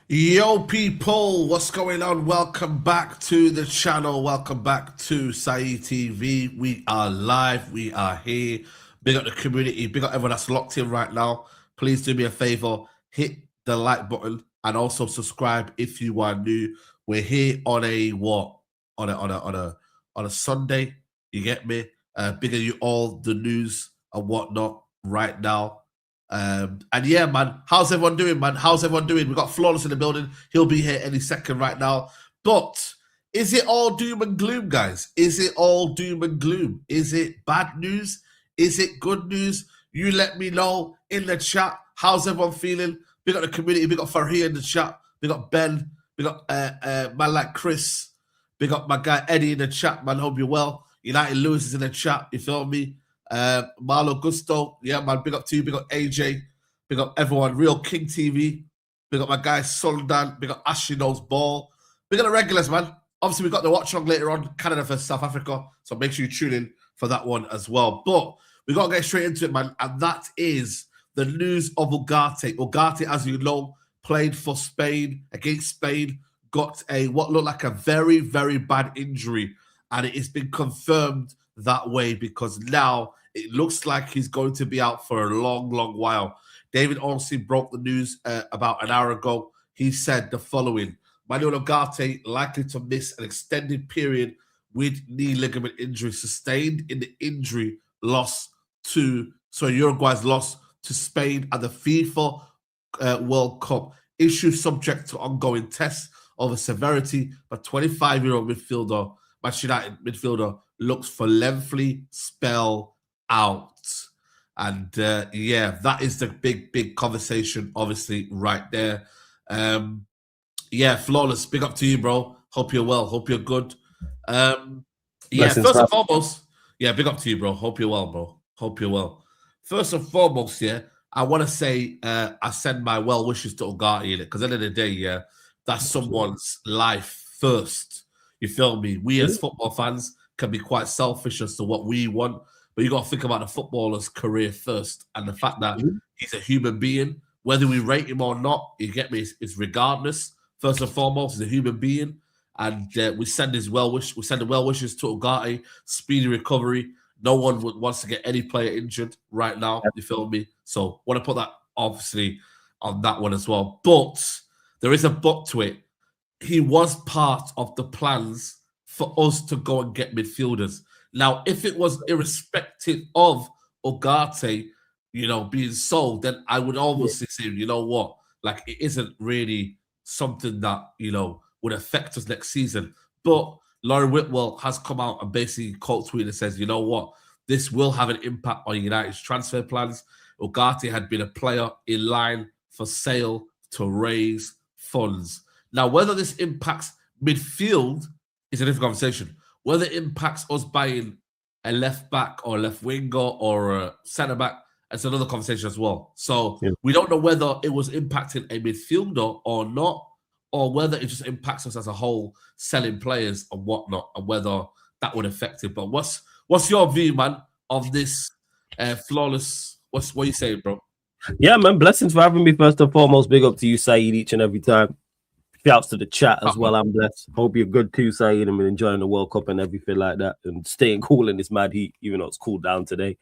Yo, people, what's going on? Welcome back to the channel. Welcome back to Saeed TV. We are live. We are here. Big up the community. Big up everyone that's locked in right now. Please do me a favor, hit the like button and also subscribe if you are new. We're here on a what? On a Sunday. You get me? Bigger you all the news and whatnot right now. And yeah, man, how's everyone doing, man? How's everyone doing? We got Flawless in the building. He'll be here any second right now. But is it all doom and gloom, guys? Is it all doom and gloom? Is it bad news? Is it good news? You let me know in the chat. How's everyone feeling? We got the community. We got Farhia in the chat. We got Ben. We got man like Chris. We got my guy Eddie in the chat, man. Hope you're well. United Lewis is in the chat. You feel me? Marlo Gusto, yeah, man, big up to you, big up AJ, big up everyone, Real King TV, big up my guy Soldan, big up Ashley Knows Ball, big up the regulars, man. Obviously, we got the watch on later on, Canada versus South Africa, so make sure you tune in for that one as well. But we got to get straight into it, man, and that is the news of Ugarte. Ugarte, as you know, played for Spain, against Spain, got a what looked like a very, very bad injury, and it has been confirmed that way because now it looks like he's going to be out for a long, long while. David Ornstein broke the news about an hour ago. He said the following: Manuel Ugarte likely to miss an extended period with knee ligament injury sustained in the injury loss to Uruguay's loss to Spain at the FIFA World Cup. Issue subject to ongoing tests of a severity, but 25-year-old midfielder, Manchester United midfielder, looks for lengthy spell out. And yeah, that is the big conversation, obviously, right there. Yeah, Flawless, big up to you, bro. Hope you're well. Hope you're good. Yeah, first and foremost, yeah, big up to you, bro. Hope you're well, bro. Hope you're well. First and foremost, yeah, I want to say I send my well wishes to Ugarte in it, because at the end of the day, yeah, that's someone's life first. You feel me? We as football fans can be quite selfish as to what we want, but you got to think about the footballer's career first, and the fact that he's a human being, whether we rate him or not, you get me? It's regardless. First and foremost, he's a human being, and we send his we send the well wishes to Ugarte, speedy recovery. No one wants to get any player injured right now. You feel me? So want to put that obviously on that one as well. But there is a but to it. He was part of the plans for us to go and get midfielders. Now, if it was irrespective of Ugarte, being sold, then I would obviously say, you know what, like it isn't really something that, would affect us next season. But Laurie Whitwell has come out and basically quote tweeted and says, you know what, this will have an impact on United's transfer plans. Ugarte had been a player in line for sale to raise funds. Now, whether this impacts midfield is a different conversation. Whether it impacts us buying a left back or a left winger or a centre back, it's another conversation as well. So we don't know whether it was impacting a midfielder or not, or whether it just impacts us as a whole, selling players and whatnot, and whether that would affect it. But what's your view, man, of this Flawless? What are you saying, bro? Yeah, man. Blessings for having me. First and foremost, big up to you, Saeed, each and every time. Shouts to the chat as well. I'm blessed. Hope you're good too, Saeed, and enjoying the World Cup and everything like that, and staying cool in this mad heat, even though it's cooled down today.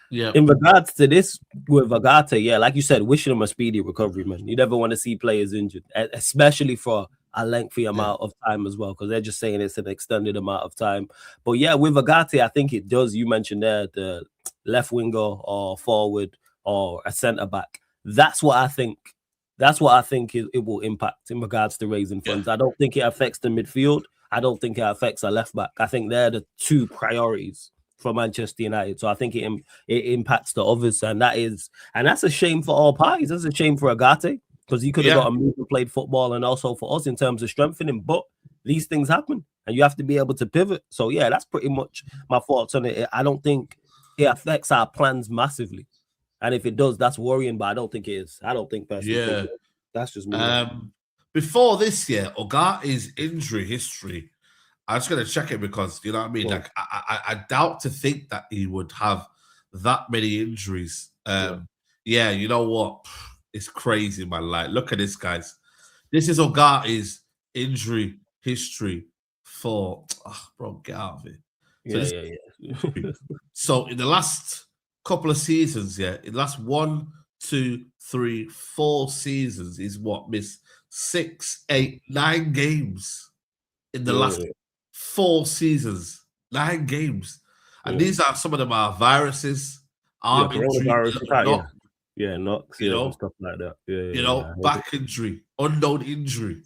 Yeah. In regards to this with Ugarte, yeah, like you said, wishing him a speedy recovery, man. You never want to see players injured, especially for a lengthy amount of time as well, because they're just saying it's an extended amount of time. But yeah, with Ugarte, I think it does. You mentioned there the left winger or forward or a centre back. That's what I think. That's what I think it will impact in regards to raising funds. I don't think it affects the midfield. I don't think it affects a left back. I think they're the two priorities for Manchester United. So I think it impacts the others, and that's a shame for all parties. That's a shame for Ugarte, because he could have got a move and played football, and also for us in terms of strengthening. But these things happen, and you have to be able to pivot. So yeah, that's pretty much my thoughts on it. I don't think it affects our plans massively. And if it does, that's worrying, but I don't think it is. I don't think personally. Yeah. That's just me. Before this year, Ugarte's injury history, I'm just going to check it because, you know what I mean? Like, I doubt to think that he would have that many injuries. Yeah, you know what? It's crazy, man. Like, look at this, guys. This is Ugarte's injury history for. Oh, bro, get out of it. So Yeah. So in the last couple of seasons, in the last 1, 2, 3, 4 seasons, he's missed 6, 8, 9 games in the last 4 seasons. 9 games. And these are some of them are viruses, arm injury, knocks, and stuff like that. Back injury, unknown injury,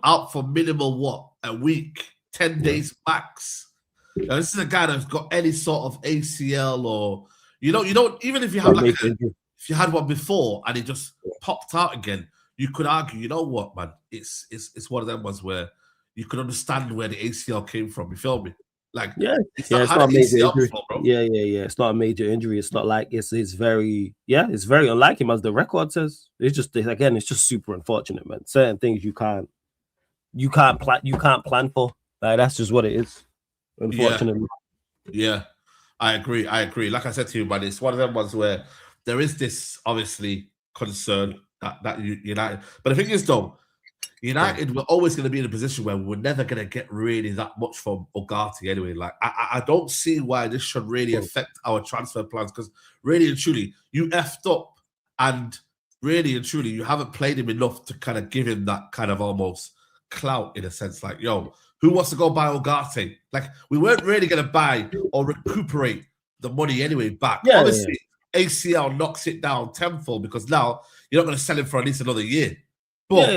out for minimal a week, 10 days max. Now, this is a guy that's got any sort of ACL or you don't even if you have if you had one before and it just popped out again, you could argue, you know what, man, it's one of them ones where you could understand where the ACL came from. You feel me? It's not a major injury. Before, it's not a major injury. It's not like it's very unlike him, as the record says. It's just super unfortunate, man. Certain things you can't plan for. Like, that's just what it is. Unfortunately. Yeah, I agree. Like I said to you, man, it's one of them ones where there is this obviously concern that United. But the thing is, though, United were always going to be in a position where we're never going to get really that much from Ugarte anyway. Like, I don't see why this should really affect our transfer plans, because really and truly, you effed up, and really and truly, you haven't played him enough to kind of give him that kind of almost clout in a sense. Like, yo, who wants to go buy Ugarte? Like, we weren't really going to buy or recuperate the money anyway back. Obviously, ACL knocks it down tenfold because now you're not going to sell him for at least another year. But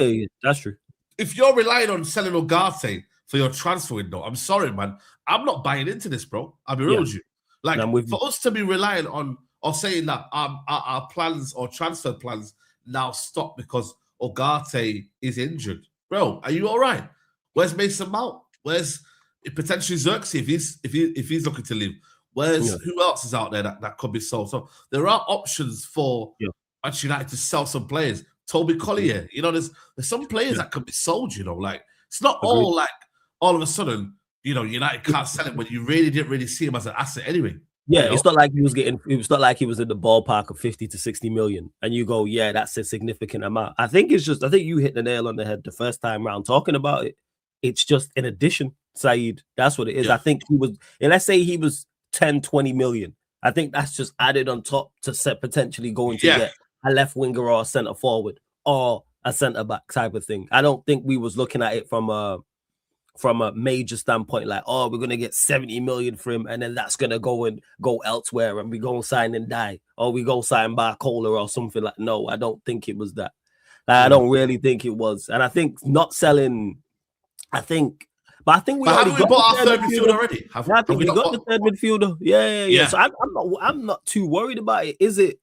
that's true. If you're relying on selling Ugarte for your transfer window, I'm sorry, man. I'm not buying into this, bro. I'll be real with you. Like, for us to be relying on or saying that our plans or transfer plans now stop because Ugarte is injured. Bro, are you all right? Where's Mason Mount? Where's potentially Xerxes if he's looking to leave? Who else is out there that could be sold? So there are options for Manchester United to sell some players. Toby Collier, there's some players that could be sold. Like, it's not all like all of a sudden, United can't sell him when you really didn't really see him as an asset anyway. It's not like he was getting. It was not like he was in the ballpark of 50 to 60 million, and you go, that's a significant amount. I think you hit the nail on the head the first time round talking about it. It's just an addition, Saeed. That's what it is. Yeah. I think he was, and let's say he was 10, 20 million. I think that's just added on top to potentially going to get a left winger or a centre forward or a centre back type of thing. I don't think we was looking at it from a major standpoint, like, we're gonna get 70 million for him, and then that's gonna go elsewhere, and we go sign and die, or we go sign Barcola or something like. No, I don't think it was that. I don't really think it was, and I think not selling. I think we haven't we bought our third midfielder already? I think we got the third midfielder. Yeah. So I'm not too worried about it. Is it?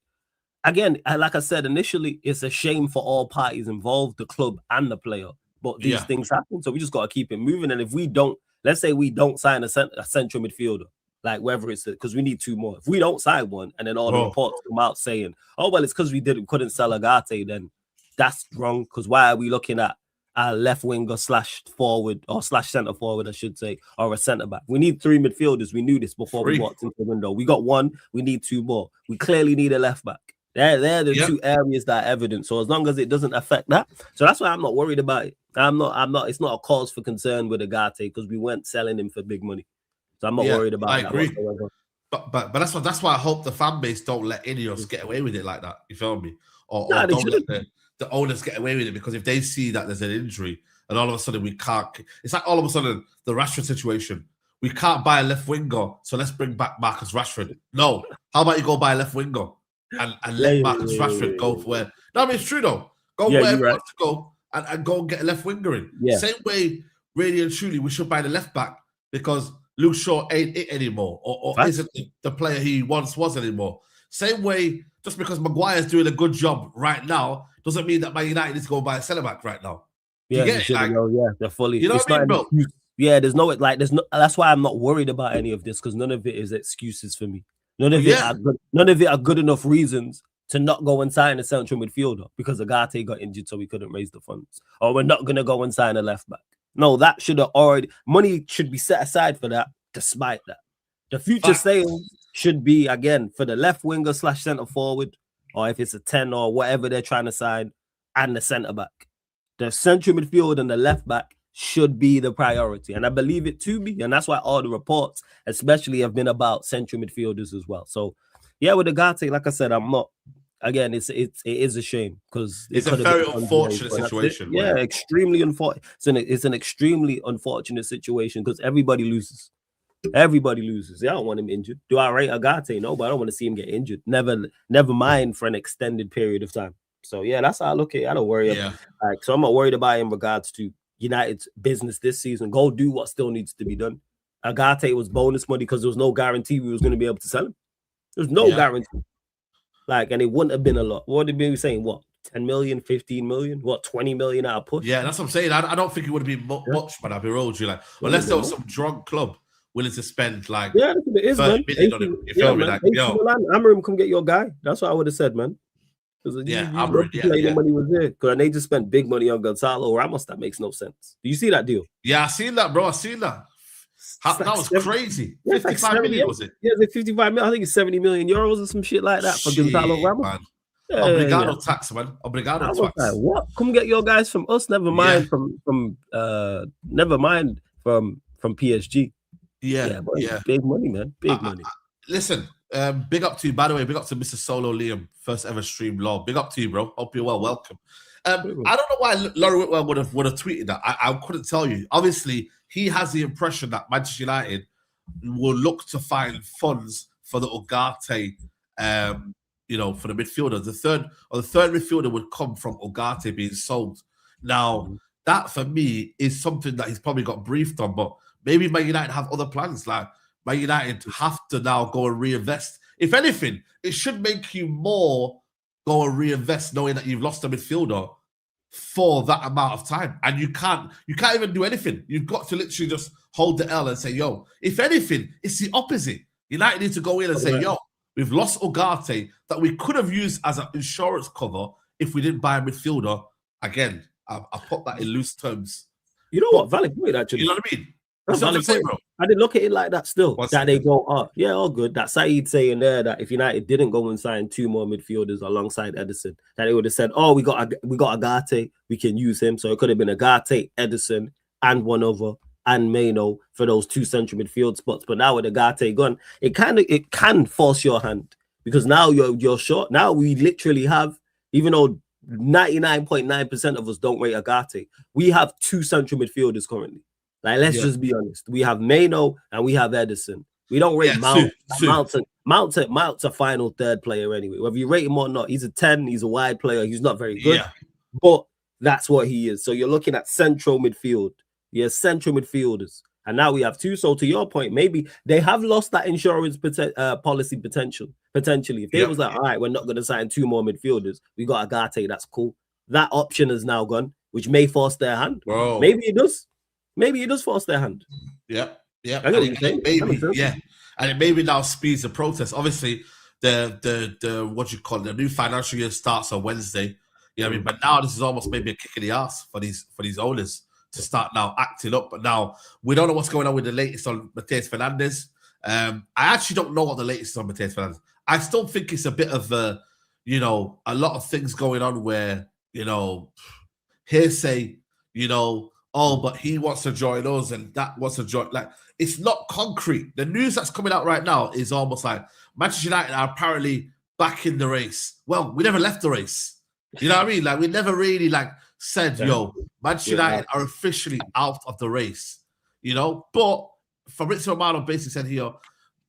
Again, like I said initially, it's a shame for all parties involved, the club and the player. But these things happen, so we just got to keep it moving. And if we don't, let's say we don't sign a central midfielder, like whether it's because we need 2 more. If we don't sign one, and then all the reports come out saying, it's because we couldn't sell Ugarte, then that's wrong. Because why are we looking at a left winger / forward or / centre forward, I should say, or a centre back? We need 3 midfielders. We knew this before we walked into the window. We got 1. We need 2 more. We clearly need a left back. They're the 2 areas that are evident. So as long as it doesn't affect that, so that's why I'm not worried about it. I'm not. It's not a cause for concern with Ugarte because we weren't selling him for big money. So I'm not worried about that. I agree. But that's why I hope the fan base don't let Ineos get away with it like that. You feel me? Or don't let the owners get away with it, because if they see that there's an injury and all of a sudden we can't, it's like all of a sudden the Rashford situation. We can't buy a left winger, so let's bring back Marcus Rashford. No, how about you go buy a left winger? And let Marcus Rashford go for where. No, I mean, it's true though. Go where he wants to go and go and get a left winger in. Yeah. Same way, really and truly, we should buy the left back because Luke Shaw ain't it anymore, or isn't the player he once was anymore. Same way, just because Maguire's doing a good job right now doesn't mean that Man United needs to go buy a centre back right now. They're fully. You know what I mean, bro? There's no. That's why I'm not worried about any of this, because none of it is excuses for me. None of it are good enough reasons to not go and sign a central midfielder because Ugarte got injured, so we couldn't raise the funds. Or we're not going to go and sign a left back. No, that should have money should be set aside for that. Despite that, the future sales should be, again, for the left winger / centre forward, or if it's a 10 or whatever they're trying to sign, and the centre back. the central midfield and the left back should be the priority. And I believe it to be. And that's why all the reports, especially, have been about central midfielders as well. So, yeah, with Ugarte, like I said, I'm not. Again, it is a shame because it's a very unfortunate situation. Yeah, extremely unfortunate. It's an extremely unfortunate situation because everybody loses. Everybody loses. I don't want him injured. Do I rate Ugarte? No, but I don't want to see him get injured. Never mind for an extended period of time. So yeah, that's how I look at it. I don't worry. So I'm not worried about it in regards to United's business this season. Go do what still needs to be done. Ugarte was bonus money because there was no guarantee we was going to be able to sell him. There's no guarantee. And it wouldn't have been a lot. What did we be saying? What, 10 million, 15 million? What, 20 million out of push? Yeah, that's what I'm saying. I don't think it would have been much, but I'll be real with you. Unless there was some drunk club willing to spend that's what it is, man. Million on him. You feel me? Amarim, come get your guy. That's what I would have said, man. Amarim, money was there because they just spent big money on Gonzalo Ramos. That makes no sense. Do you see that deal? Yeah, I seen that, bro. I seen that. That was crazy. 55 million, was it? Yeah, it's 55 million. I think it's 70 million euros or some shit like that for Gonzalo Ramos. Man. Obrigado tax, man. Obrigado tax. Like, what? Come get your guys from us. Never mind from PSG. Yeah. Big money, man. Big money. Listen, big up to you. By the way, big up to Mr. Solo Liam, first ever stream law. Big up to you, bro. Hope you're well. Welcome. I don't know why Laurie Whitwell would have tweeted that. I couldn't tell you. Obviously, he has the impression that Manchester United will look to find funds for the Ugarte, for the midfielder. The third midfielder would come from Ugarte being sold. Now, that for me is something that he's probably got briefed on, but maybe Man United have other plans. Like, Man United have to now go and reinvest. If anything, it should make you more go and reinvest knowing that you've lost a midfielder for that amount of time. And you can't even do anything. You've got to literally just hold the L and say, yo, if anything, it's the opposite. United need to go in and say, yo, we've lost Ugarte that we could have used as an insurance cover if we didn't buy a midfielder. Again, I put that in loose terms. You know what? Valid point, actually. You know what I mean? I didn't look at it like that still. They go, all good. That Saeed saying there that if United didn't go and sign 2 more midfielders alongside Ederson, that they would have said, we got Ugarte, we can use him. So it could have been Ugarte, Ederson, and one other, and Mano for those 2 central midfield spots. But now with Ugarte gone, it can force your hand because now you're short. Now we literally have, even though 99.9% of us don't rate Ugarte, we have 2 central midfielders currently. Let's just be honest. We have Mano and we have Ederson. We don't rate Mount. Mount's a final third player anyway. Whether you rate him or not, he's a 10. He's a wide player. He's not very good. Yeah. But that's what he is. So you're looking at central midfield. Yes, central midfielders. And now we have 2. So to your point, maybe they have lost that insurance policy potentially. If they was like, all right, we're not going to sign 2 more midfielders. We got Ugarte. That's cool. That option is now gone, which may force their hand. Whoa. Maybe it does. Maybe it does force their hand. Yeah. And it maybe now speeds the process. Obviously, the what you call it, the new financial year starts on Wednesday. You know what I mean? But now this is almost maybe a kick in the ass for these owners to start now acting up. But now we don't know what's going on with the latest on Matheus Fernandes. I actually don't know what the latest is on Matheus Fernandes. I still think it's a bit of a lot of things going on where, hearsay, but he wants to join us and that wants to join. It's not concrete. The news that's coming out right now is almost like Manchester United are apparently back in the race. Well, we never left the race. You know what I mean? We never really said, Manchester United are officially out of the race. But Fabrizio Romano basically said here,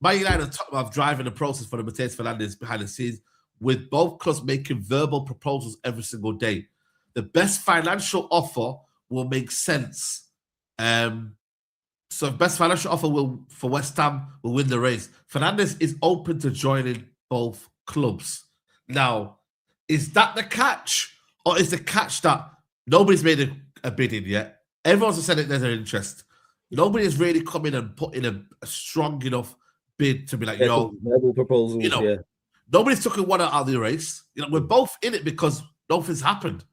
Man United are driving the process for the Matheus Fernandes behind the scenes, with both clubs making verbal proposals every single day. The best financial offer will make sense. So best financial offer for West Ham will win the race. Fernandes is open to joining both clubs. Now, is that the catch? Or is the catch that nobody's made a bid in yet? Everyone's said that there's an interest. Nobody has really come in and put in a strong enough bid to be like, proposals, nobody's taken one out of the race. We're both in it because nothing's happened.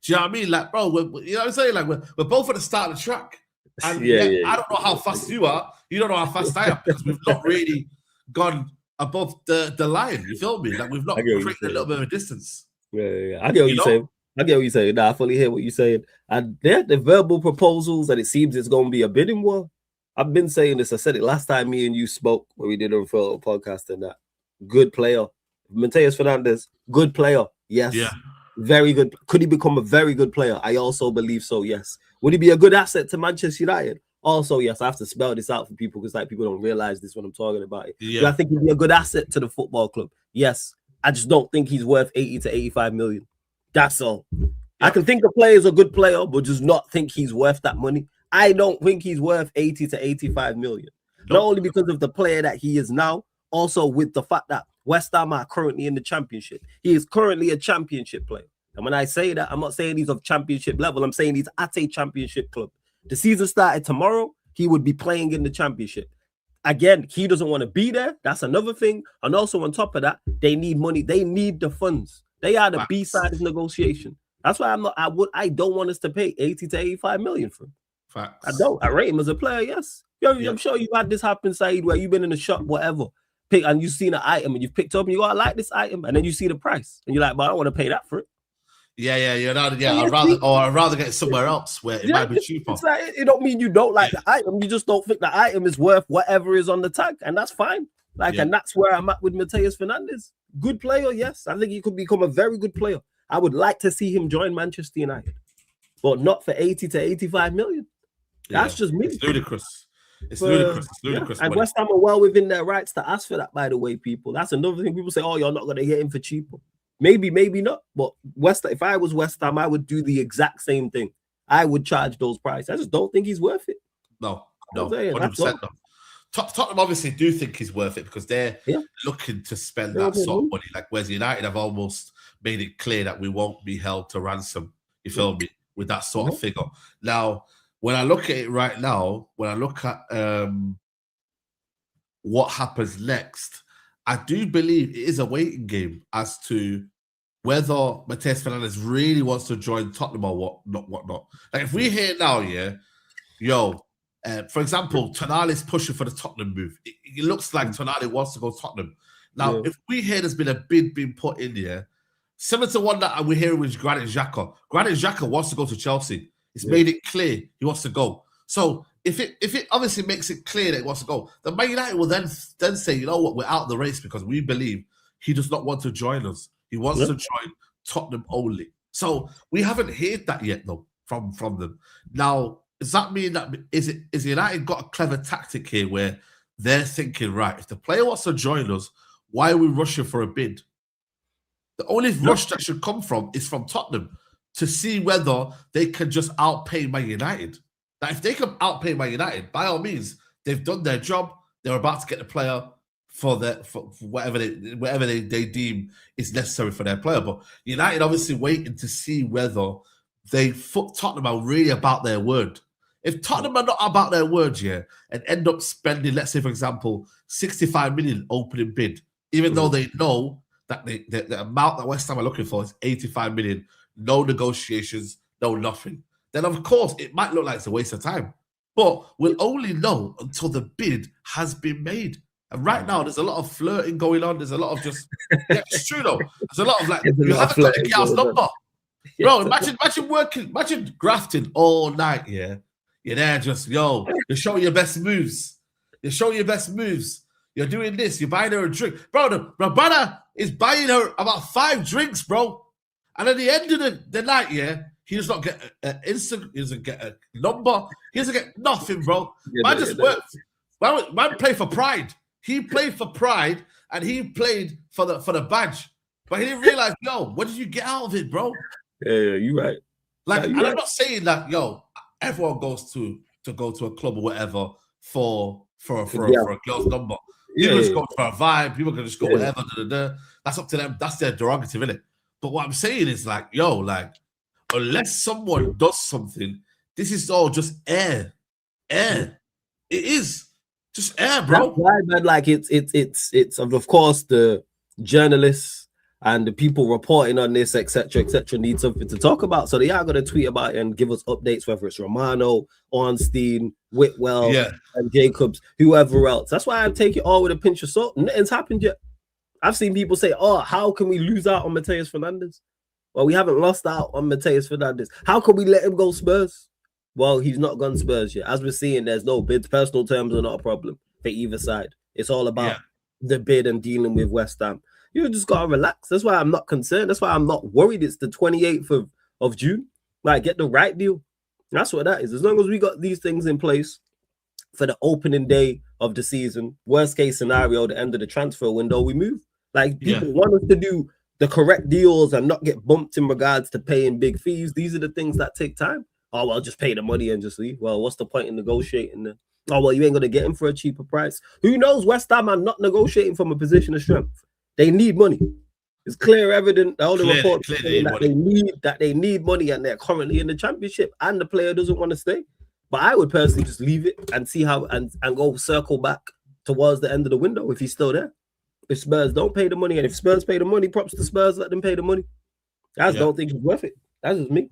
Do you know what I mean? Bro, you know what I'm saying? We're both at the start of the track. And I don't know how fast you are. You don't know how fast I am because we've not really gone above the line. You feel me? We've not created a little bit of a distance. Yeah. I get what you're saying. I get what you're saying. Nah, I fully hear what you're saying. And the verbal proposals, and it seems it's going to be a bidding war. I've been saying this. I said it last time me and you spoke when we did a podcast and that. Good player. Matheus Fernandes, good player. Yes. Yeah. Very good. Could he become a very good player? I also believe so, yes. Would he be a good asset to Manchester United? Also, yes. I have to spell this out for people because like people don't realize this when I'm talking about it. Yeah. Do I think he'd be a good asset to the football club? Yes. I just don't think he's worth 80 to 85 million. That's all. Yeah. I can think a player is a good player, but just not think he's worth that money. I don't think he's worth 80 to 85 million. Nope. Not only because of the player that he is now, also with the fact that West Ham are currently in the championship. He is currently a championship player. And when I say that, I'm not saying he's of championship level. I'm saying he's at a championship club. The season started tomorrow. He would be playing in the championship. Again, he doesn't want to be there. That's another thing. And also on top of that, they need money. They need the funds. They are the B side of negotiation. That's why I don't want us to pay 80 to 85 million for him. Facts. I don't. I rate him as a player, yes. I'm sure you've had this happen, Saeed, where you've been in a shop, whatever, and you've seen an item and you've picked up and you go, I like this item, and then you see the price and you're like, but I don't want to pay that for it. I'd rather get it somewhere else where it might be cheaper. It's like, it don't mean you don't like the item, you just don't think the item is worth whatever is on the tag, and that's fine. And that's where I'm at with Matheus Fernandes. Good player, yes. I think he could become a very good player. I would like to see him join Manchester United, but not for 80 to 85 million. That's just me. It's ludicrous. It's ludicrous. And West Ham are well within their rights to ask for that, by the way, people. That's another thing. People say, oh, you're not going to get him for cheaper. Maybe not. But if I was West Ham, I would do the exact same thing. I would charge those prices. I just don't think he's worth it. No, 100% no. Tottenham obviously do think he's worth it because they're looking to spend that sort of money. Like, whereas United have almost made it clear that we won't be held to ransom, you feel me, with that sort of figure. Now, when I look at it right now, when I look at what happens next, I do believe it is a waiting game as to whether Matheus Fernandes really wants to join Tottenham or whatnot. Like, if we hear now, for example, Tonali's pushing for the Tottenham move. It looks like Tonali wants to go to Tottenham. Now, if we hear there's been a bid being put in here, similar to one that we're hearing with Granit Xhaka. Granit Xhaka wants to go to Chelsea. It's made it clear he wants to go. So if it obviously makes it clear that he wants to go, then Man United will then say, you know what, we're out of the race because we believe he does not want to join us. He wants to join Tottenham only. So we haven't heard that yet, though, from them. Now, does that mean that is United got a clever tactic here where they're thinking, right, if the player wants to join us, why are we rushing for a bid? The only rush that should come from is from Tottenhm to see whether they can just outpay Man United. Now, if they can outpay Man United, by all means, they've done their job. They're about to get the player for whatever they deem is necessary for their player. But United obviously waiting to see whether Tottenham are really about their word. If Tottenham are not about their word and end up spending, let's say, for example, 65 million opening bid, even though they know that the amount that West Ham are looking for is 85 million, no negotiations, no nothing, then of course it might look like it's a waste of time. But we'll only know until the bid has been made. And right now, there's a lot of flirting going on. There's a lot of just... it's true, though. There's a lot of, like, you haven't got the girl's number. Bro, imagine grafting all night, You're there just, you're showing your best moves. You're doing this. You're buying her a drink. Bro, my brother is buying her about 5 drinks, bro. And at the end of the night, he does not get an instant, he doesn't get a number, he doesn't get nothing, bro. Man played for pride. He played for pride and he played for the badge. But he didn't realize, what did you get out of it, bro? Yeah, you're right. Like, and I'm not saying that, everyone goes to go to a club or whatever for a girl's number. People just go for a vibe. People can just go whatever. That's up to them. That's their prerogative, innit? But what I'm saying is like, unless someone does something, this is all just air. It is just air, bro. That's why, man, like it's of course the journalists and the people reporting on this, etc., need something to talk about. So they are going to tweet about it and give us updates, whether it's Romano, Ornstein, Whitwell, and Jacobs, whoever else. That's why I take it all with a pinch of salt. Nothing's happened yet. I've seen people say, how can we lose out on Matheus Fernandes? Well, we haven't lost out on Matheus Fernandes. How could we let him go Spurs? Well, he's not gone Spurs yet. As we're seeing, there's no bids. Personal terms are not a problem for either side. It's all about the bid and dealing with West Ham. You just got to relax. That's why I'm not concerned. That's why I'm not worried. It's the 28th of June. Like, get the right deal. That's what that is. As long as we got these things in place for the opening day of the season, worst case scenario, the end of the transfer window, we move. Like, people want us to do the correct deals and not get bumped in regards to paying big fees. These are the things that take time. Oh, well, just pay the money and just leave. Well, what's the point in negotiating then? Oh, well, you ain't going to get him for a cheaper price. Who knows? West Ham are not negotiating from a position of strength. They need money. It's clear, evident. All the reports saying that they need money and they're currently in the championship and the player doesn't want to stay. But I would personally just leave it and see how and go circle back towards the end of the window if he's still there. If Spurs don't pay the money, and if Spurs pay the money, props to Spurs, let them pay the money. I just don't think it's worth it. That's just me.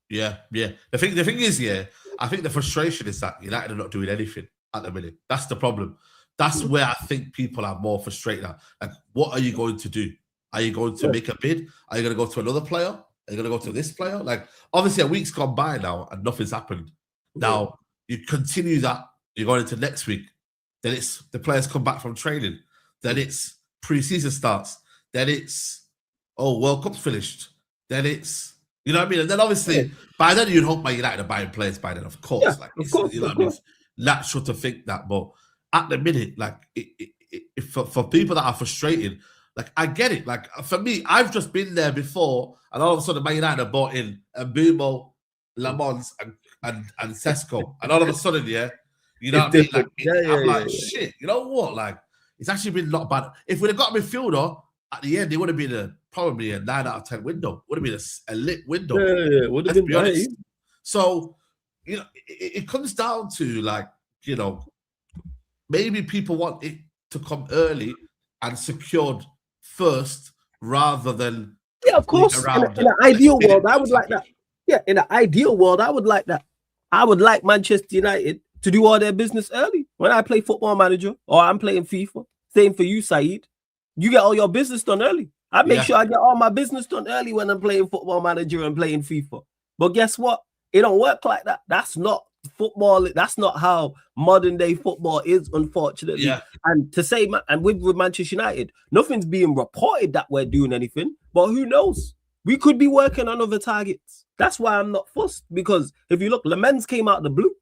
Yeah. The thing is, I think the frustration is that United are not doing anything at the minute. That's the problem. That's where I think people are more frustrated at. Like, what are you going to do? Are you going to make a bid? Are you going to go to another player? Are you going to go to this player? Like, obviously, a week's gone by now and nothing's happened. Now, you continue that, you're going into next week. Then it's the players come back from training. Then it's pre-season starts. Then it's, World Cup's finished. Then it's, you know what I mean? And then obviously, by then you'd hope United are buying players by then, of course. Yeah, like, of course, you know what I mean? It's natural to think that. But at the minute, like, for people that are frustrated, like, I get it. Like, for me, I've just been there before, and all of a sudden, Man United have bought in Mbumo, Lamons, and Sesko. And all of a sudden, you know what I mean? Like, I'm like, shit, you know what? Like, it's actually been not bad. If we'd have got a midfielder, at the end, it would have been probably a 9 out of 10 window. Would have been a lit window. Would have been honest. So, you know, it comes down to, like, you know, maybe people want it to come early and secured first rather than of course. In an ideal world, I would like that. Yeah, in an ideal world, I would like that. I would like Manchester United to do all their business early. When I play Football Manager or I'm playing FIFA, same for you, Saeed. You get all your business done early. I make sure I get all my business done early when I'm playing Football Manager and playing FIFA. But guess what? It don't work like that. That's not football. That's not how modern day football is, unfortunately. Yeah. And to say, and with Manchester United, nothing's being reported that we're doing anything. But who knows? We could be working on other targets. That's why I'm not fussed. Because if you look, Lamens came out of the blue.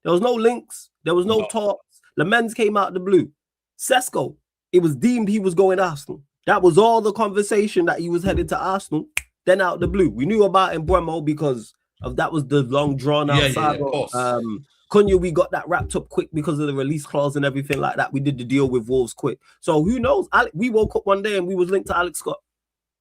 There was no links. There was no talks. Lamens came out of the blue. Sesko, it was deemed he was going to Arsenal. That was all the conversation that he was headed to Arsenal. Then out of the blue, we knew about Mbumo because of that was the long drawn out saga. Cunha, we got that wrapped up quick because of the release clause and everything like that. We did the deal with Wolves quick. So who knows? We woke up one day and we was linked to Alex Scott.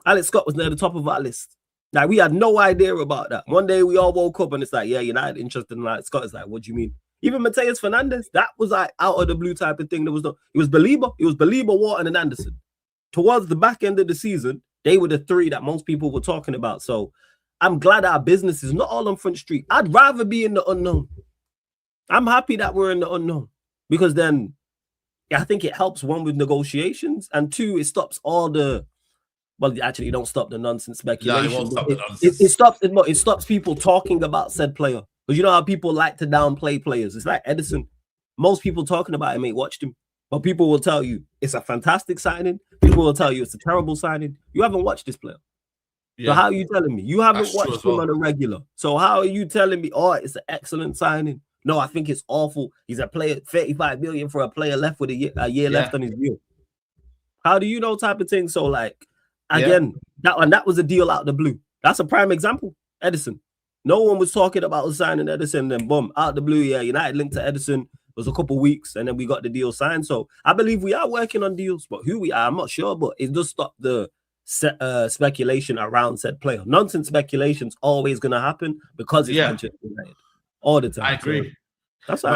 Alex Scott was near the top of our list. Like, we had no idea about that. One day we all woke up and it's like, United interested in Alex Scott. It's like, what do you mean? Even Matheus Fernandes, that was like out of the blue type of thing. There was no, it was Belieber, Wharton, and Anderson. Towards the back end of the season, they were the three that most people were talking about. So I'm glad our business is not all on Front Street. I'd rather be in the unknown. I'm happy that we're in the unknown because then I think it helps, one, with negotiations, and two, it stops all the, well, actually, don't stop the nonsense speculation. No, it won't stop the nonsense. It stops people talking about said player. Because you know how people like to downplay players. It's like Edison. Most people talking about him ain't watched him. But people will tell you it's a fantastic signing. People will tell you it's a terrible signing. You haven't watched this player. Yeah. So how are you telling me? You haven't watched him on a regular. So how are you telling me, it's an excellent signing? No, I think it's awful. He's a player, 35 million for a player left with a year left on his deal. How do you know type of thing? So, like, again, that was a deal out of the blue. That's a prime example. Edison. No one was talking about signing Edison, and boom, out of the blue, United linked to Edison. It was a couple weeks, and then we got the deal signed. So I believe we are working on deals, but who we are, I'm not sure. But it does stop the speculation around said player. Nonsense speculation's always going to happen because it's Manchester United all the time. I agree. So that's what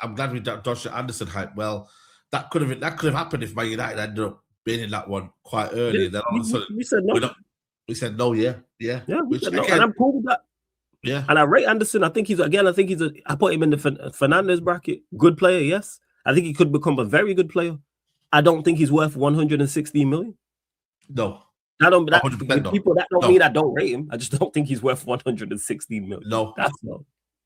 I'm glad we dodged the Anderson hype. Well, that could have happened if Man United ended up being in that one quite early. Then all of a sudden, we said no. We said no, yeah. Which, again, and I'm cool with that. Yeah, and I rate Anderson. I put him in the Fernandes bracket. Good player, yes. I think he could become a very good player. I don't think he's worth 160 million. No, People that don't mean I don't rate him. I just don't think he's worth 116 million. No,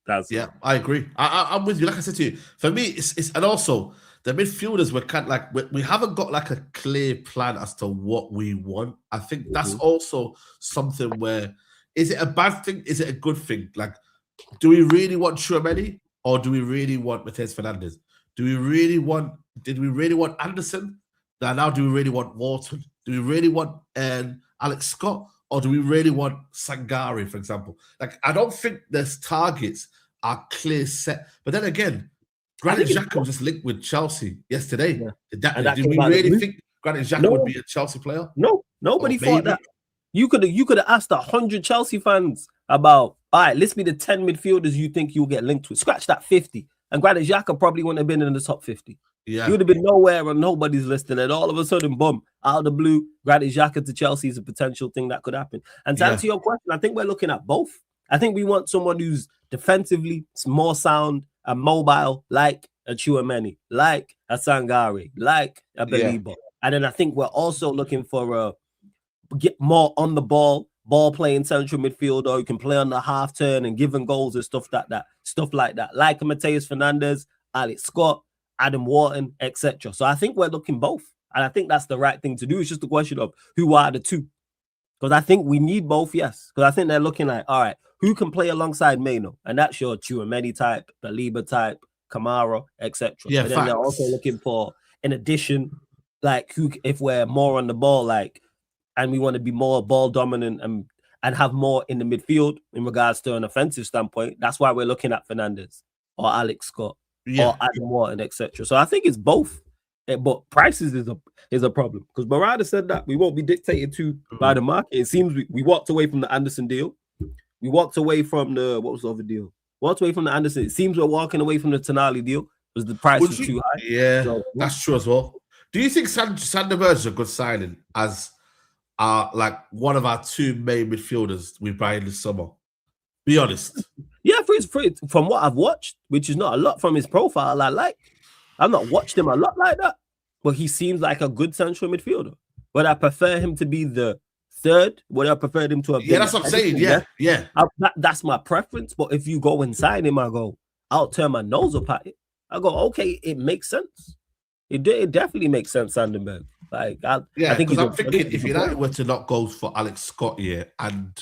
that's I agree. I'm with you. Like I said to you, for me, it's and also the midfielders were kind of like we haven't got like a clear plan as to what we want. I think that's also something where is it a bad thing? Is it a good thing? Like, do we really want Tchouaméni or do we really want Matheus Fernandes? Did we really want Anderson? Now do we really want Wharton? Do we really want Alex Scott? Or do we really want Sangare, for example? Like, I don't think there's targets are clear set. But then again, Granit Xhaka was just linked with Chelsea yesterday. Yeah. Did we really think Granit Xhaka would be a Chelsea player? No, nobody thought that. You could have asked 100 Chelsea fans about, all right, list me the 10 midfielders you think you'll get linked with. Scratch that 50. And Granit Xhaka probably wouldn't have been in the top 50. Yeah. He would have been nowhere on nobody's list. And then all of a sudden, boom, out of the blue, Granit Xhaka to Chelsea is a potential thing that could happen. And to answer your question, I think we're looking at both. I think we want someone who's defensively more sound and mobile, like a Tchouaméni, like a Sangare, like a Baliba. Yeah. And then I think we're also looking for get more on the ball playing central midfielder who can play on the half turn and giving goals and stuff like that. Like a Matheus Fernandes, Alex Scott, Adam Wharton, etc. So I think we're looking both. And I think that's the right thing to do. It's just a question of who are the two. Because I think we need both, yes. Because I think they're looking like, all right, who can play alongside Meno? And that's your Tchouaméni type, Baliba type, Kamara, etc. Yeah, but then they're also looking for, in addition, like who, if we're more on the ball, like, and we want to be more ball dominant and have more in the midfield in regards to an offensive standpoint, that's why we're looking at Fernandes or Alex Scott or Adam Wharton, etc. So I think it's both. But prices is a problem because Barada said that we won't be dictated to by the market. It seems we walked away from the Anderson deal. We walked away from the what was the other deal? Walked away from the Anderson. It seems we're walking away from the Tonali deal because the price was too high. Yeah, so, that's true as well. Do you think Sander Berge is a good signing as like one of our two main midfielders we buy in the summer? Be honest. Yeah, from what I've watched, which is not a lot from his profile, I've not watched him a lot like that, but he seems like a good central midfielder. Would I prefer him to be the third? Would I prefer him to have been? Yeah, that's what I'm saying. Yeah. That's my preference. But if you go inside him, I'll turn my nose up at it. I go, okay, it makes sense. It definitely makes sense, Sandenberg. I think because I'm thinking if United were to not go for Alex Scott here and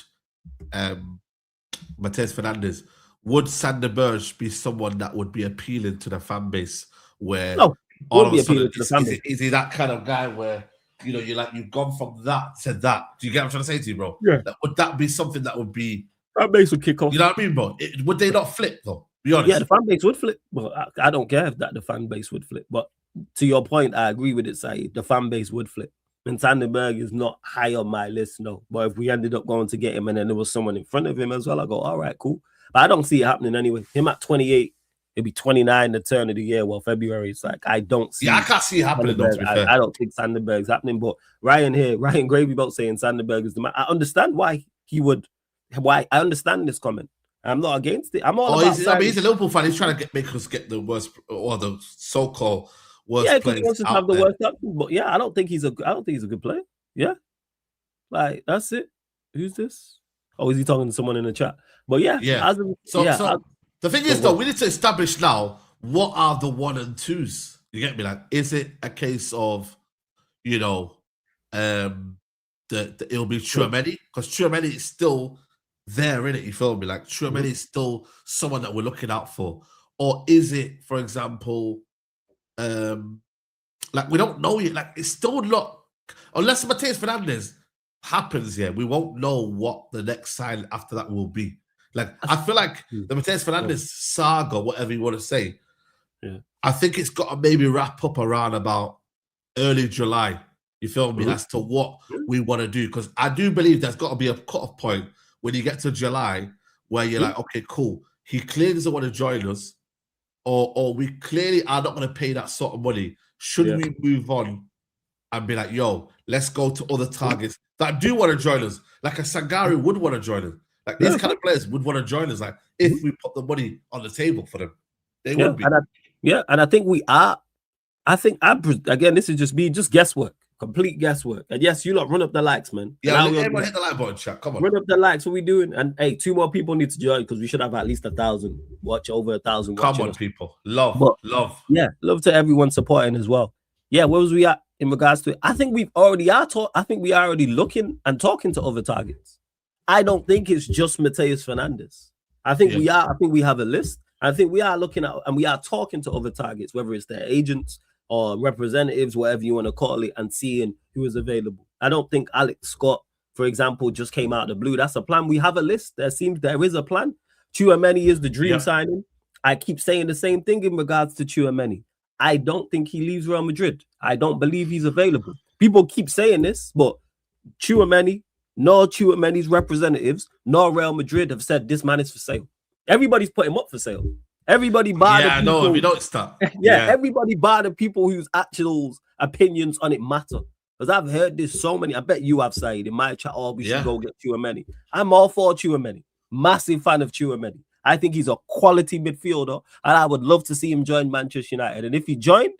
Matheus Fernandes, would Sander Berge be someone that would be appealing to the fan base? Where all of a sudden, is he that kind of guy where you've gone from that to that? Do you get what I'm trying to say to you, bro? Yeah. Would that be something that would be fan base would kick off? You know what I mean, bro? Would they not flip though? Be honest. Yeah, the fan base would flip. Well, I don't care if the fan base would flip, but to your point, I agree with it, Saeed. The fan base would flip. And Sandenberg is not high on my list, no. But if we ended up going to get him and then there was someone in front of him as well, I go, all right, cool. But I don't see it happening anyway. Him at 28. It'll be 29 the turn of the year. Well, February. It's like I don't see. Yeah, I can't see it happening. Though, to be fair. I don't think Sandenberg's happening. But Ryan Gravy both saying Sandenberg is the man. I understand why he would. Why I understand this comment. I'm not against it. I'm all about. He's a Liverpool fan. He's trying to make us get the worst or the so-called worst players. Yeah, he wants to have the worst option. But yeah, I don't think he's a good player. Yeah, like that's it. Who's this? Oh, is he talking to someone in the chat? But yeah. The thing is, though, we need to establish now what are the 1 and 2s. You get me? Like, is it a case of, it'll be Tchouaméni? Because Tchouaméni is still there, innit? You feel me? Like, Tchouaméni is still someone that we're looking out for. Or is it, for example, like, we don't know yet. Like, it's still not, unless Matheus Fernandes happens here, we won't know what the next sign after that will be. Like, I feel like the Matheus Fernandes saga, whatever you want to say, I think it's got to maybe wrap up around about early July. You feel me? As to what we want to do. Because I do believe there's got to be a cut-off point when you get to July where you're like, okay, cool. He clearly doesn't want to join us, or we clearly are not going to pay that sort of money. Should we move on and be like, yo, let's go to other targets that do want to join us? Like a Sangare would want to join us. Like these kind of players would want to join us. Like if we put the money on the table for them, they would be. And I think we are. I think again, this is just guesswork. Complete guesswork. And yes, you lot run up the likes, man. Yeah, everyone hit the like button, chat. Come on. Run up the likes. What we doing? And hey, 2 more people need to join because we should have at least 1,000 watch, over 1,000. Come on, people. Love. Yeah, love to everyone supporting as well. Yeah, where was we at in regards to it? I think we are already looking and talking to other targets. I don't think it's just Matheus Fernandes. I think we are. I think we have a list. I think we are looking at and we are talking to other targets, whether it's their agents or representatives, whatever you want to call it, and seeing who is available. I don't think Alex Scott, for example, just came out of the blue. That's a plan. We have a list. There is a plan. Tchouameni is the dream signing. I keep saying the same thing in regards to Tchouameni. I don't think he leaves Real Madrid. I don't believe he's available. People keep saying this, but Tchouameni, nor Tchouameni's representatives, nor Real Madrid have said this man is for sale. Everybody's put him up for sale. Everybody bar the people. Yeah, no, if you don't stop. Everybody bar the people whose actual opinions on it matter. Because I've heard this so many. I bet you have, Saeed, in my chat, we should go get Tchouameni. I'm all for Tchouameni. Massive fan of Tchouameni. I think he's a quality midfielder, and I would love to see him join Manchester United. And if he joined,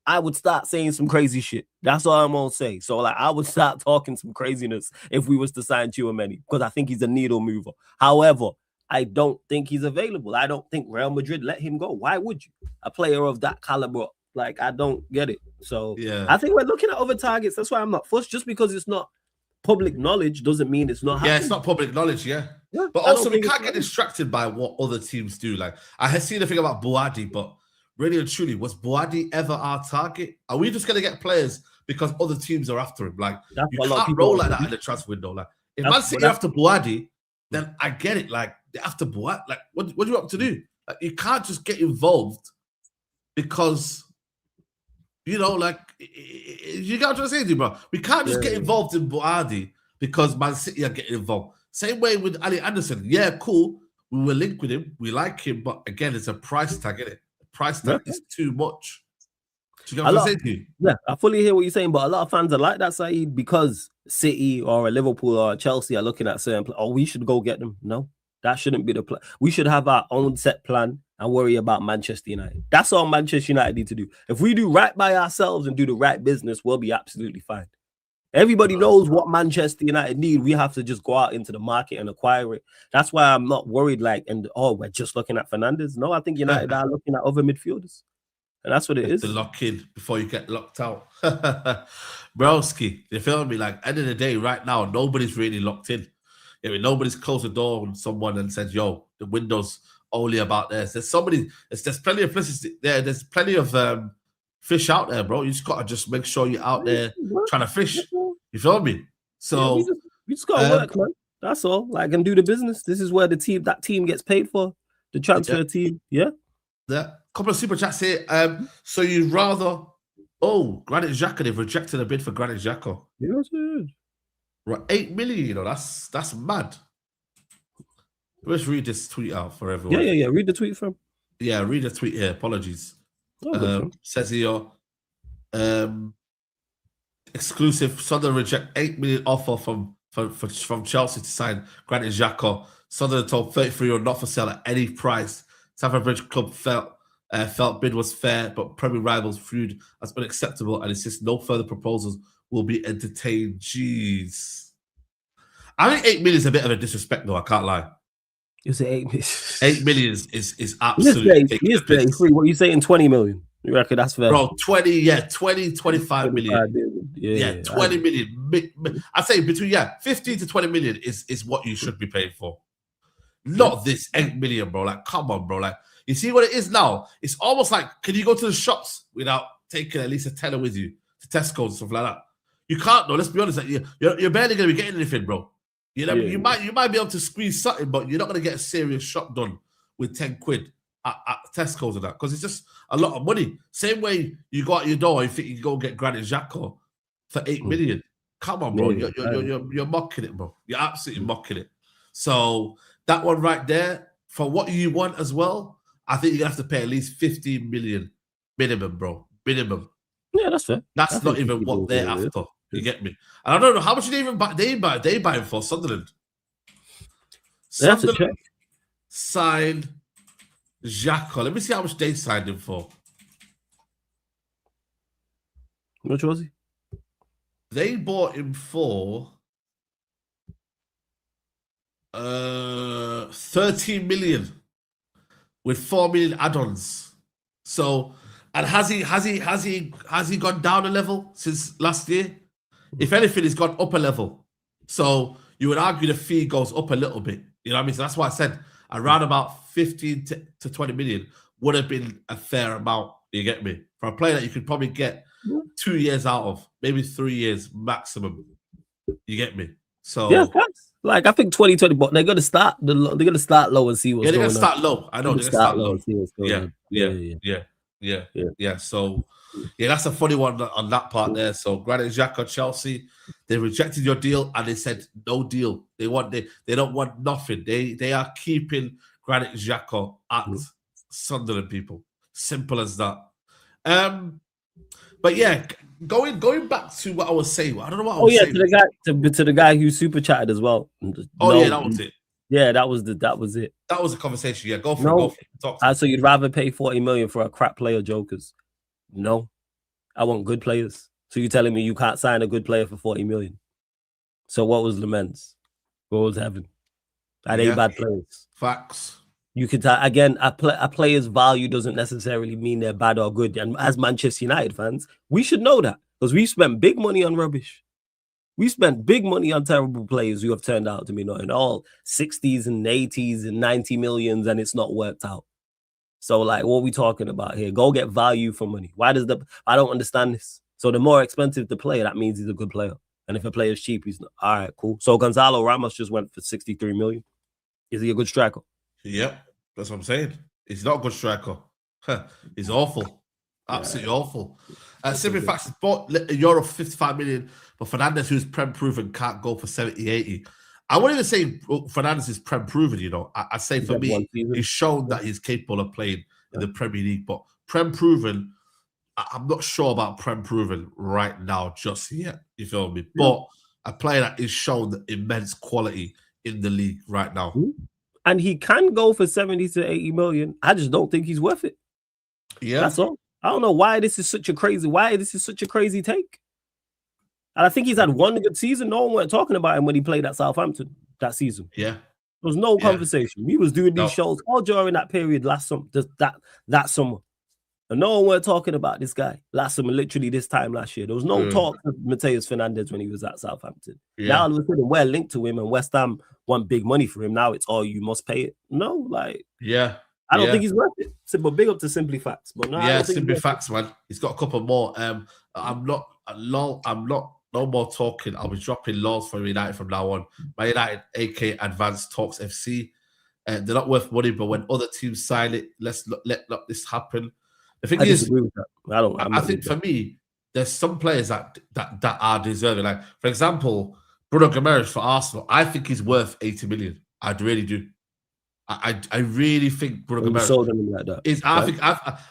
I would start saying some crazy shit. That's all I'm gonna say. So, I would start talking some craziness if we was to sign Tchouameni, because I think he's a needle mover. However, I don't think he's available. I don't think Real Madrid let him go. Why would you? A player of that caliber, I don't get it. So I think we're looking at other targets. That's why I'm not fussed. Just because it's not public knowledge doesn't mean it's not happening. Yeah, it's not public knowledge, but also we can't get distracted by what other teams do. I had seen the thing about Boadi, but really and truly, was Boadi ever our target? Are we just gonna get players because other teams are after him? You can't roll like that in the transfer window. If Man City after Boadi, then I get it. After Boadi, what do you want to do? You can't just get involved because you get what I'm trying to say, bro. We can't just get involved in Boadi because Man City are getting involved. Same way with Ali Anderson. Yeah, cool. We will link with him. We like him, but again, it's a price tag, isn't it? The price tag is too much. Do you get what I'm saying to you? Yeah, I fully hear what you're saying, but a lot of fans are like that, Saeed, because City or a Liverpool or a Chelsea are looking at certain we should go get them. No, that shouldn't be the plan. We should have our own set plan and worry about Manchester United. That's all Manchester United need to do. If we do right by ourselves and do the right business, we'll be absolutely fine. Everybody knows what Manchester United need. We have to just go out into the market and acquire it. That's why I'm not worried we're just looking at Fernandes. No, I think United are looking at other midfielders. And that's what it is. To lock in before you get locked out. Broski, you feel me? End of the day, right now, nobody's really locked in. Nobody's closed the door on someone and said, yo, the window's only about this. There's plenty of places there. There's plenty of fish out there, bro. You just got to just make sure you're out there trying to fish. You feel me? So we just got to work, man. That's all. And do the business. This is where that team gets paid for. The transfer team. Yeah. Yeah. Couple of super chats here. So you'd rather Granit Xhaka, they've rejected a bid for Granit Xhaka. Yes, right, 8 million, that's mad. Let's read this tweet out for everyone. Yeah. Read the tweet from. Yeah, read the tweet here. Apologies. Says here, exclusive. Sunderland reject 8 million offer from Chelsea to sign Granit Xhaka. Sunderland told 33 or not for sale at any price. Stamford Bridge Club felt bid was fair, but Premier rivals viewed as unacceptable and insists no further proposals will be entertained. Jeez. I think 8 million is a bit of a disrespect, though. I can't lie. You say 8 million. 8 million is absolutely. He's 33. What are you saying? 20 million. You reckon that's fair? Bro, 25 million. Yeah, 20 million. I'd say between 15 to 20 million is what you should be paying for. Not this 8 million, bro. Come on, bro. You see what it is now? It's almost like, can you go to the shops without taking at least a tenner with you to Tesco and stuff like that? You can't, though. Let's be honest. You're barely going to be getting anything, bro. You might be able to squeeze something, but you're not going to get a serious shop done with 10 quid at Tesco's and that, because it's just a lot of money. Same way you go out your door and think you can go get Granit Xhaka for 8 million. Come on, bro. You're mocking it, bro. You're absolutely mocking it. So that one right there, for what you want as well, I think you're going to have to pay at least 15 million minimum, bro. Minimum. Yeah, that's fair. That's not even what they're after. You get me? And I don't know how much they even buy. They buy him for Sunderland. They have to check. Signed Xhaka. Let me see how much they signed him for. How much was he? They bought him for 13 million with 4 million add-ons. So, and has he gone down a level since last year? If anything, he's gone up a level. So you would argue the fee goes up a little bit. You know what I mean? So that's why I said around about 15 to 20 million would have been a fair amount. You get me? For a player that you could probably get 2 years out of, maybe 3 years maximum. You get me? So yeah, like I think 2020, but they're gonna start low and see what's going on. Yeah, they're gonna start low. I know they're gonna start low. And see what's going on. Yeah. So yeah, that's a funny one on that part there. So Granit Xhaka, Chelsea, they rejected your deal and they said no deal. They don't want nothing. They are keeping Granit Xhaka at Sunderland, people. Simple as that. But yeah, going back to what I was saying, I don't know what I was saying. To the guy who super chatted as well. Yeah, that was it. Yeah, that was it. That was a conversation. Yeah, go for it. So you'd rather pay 40 million for a crap player, jokers? No, I want good players. So you're telling me you can't sign a good player for 40 million? So what was Laments? What was Heaven? Are they bad players? Facts. You could again, a player's value doesn't necessarily mean they're bad or good. And as Manchester United fans, we should know that because we spent big money on rubbish. We spent big money on terrible players who have turned out to be not in all 60s and 80s and 90 millions, and it's not worked out. So, like, what are we talking about here? Go get value for money. I don't understand this. So the more expensive the player, that means he's a good player. And if a player's cheap, he's not. All right, cool. So Gonzalo Ramos just went for 63 million. Is he a good striker? Yep, that's what I'm saying. He's not a good striker. He's awful. Absolutely awful. Simple facts, he's bought Euro 55 million, but Fernandes, who's Prem proven, can't go for 70, 80. I wouldn't even say Fernandes is Prem proven, you know. I say for me, he's shown that he's capable of playing in the Premier League, but Prem proven, I'm not sure about Prem proven right now just yet. You feel me? But a player that is shown immense quality in the league right now. And he can go for 70 to 80 million. I just don't think he's worth it. Yeah. That's all. I don't know why this is such a crazy take. And I think he's had one good season. No one was talking about him when he played at Southampton that season. Yeah. There was no conversation. He was doing these shows all during that period last summer, that summer. And no one were talking about this guy last summer, literally this time last year. There was no talk of Matheus Fernandes when he was at Southampton. Now all of a sudden we're linked to him and West Ham want big money for him. Now it's you must pay it. No, like I don't think he's worth it. But big up to Simply Facts. But no, Simply Facts, man. He's got a couple more. I'm not no more talking. I'll be dropping laws for United from now on. My United, AK Advanced Talks FC. They're not worth money, but when other teams sign it, let this happen. The thing is, I think for me, there's some players that are deserving. Like, for example, Bruno Guimaraes for Arsenal. I think he's worth 80 million. I really do. I really think Bruno Guimaraes like that. is. I think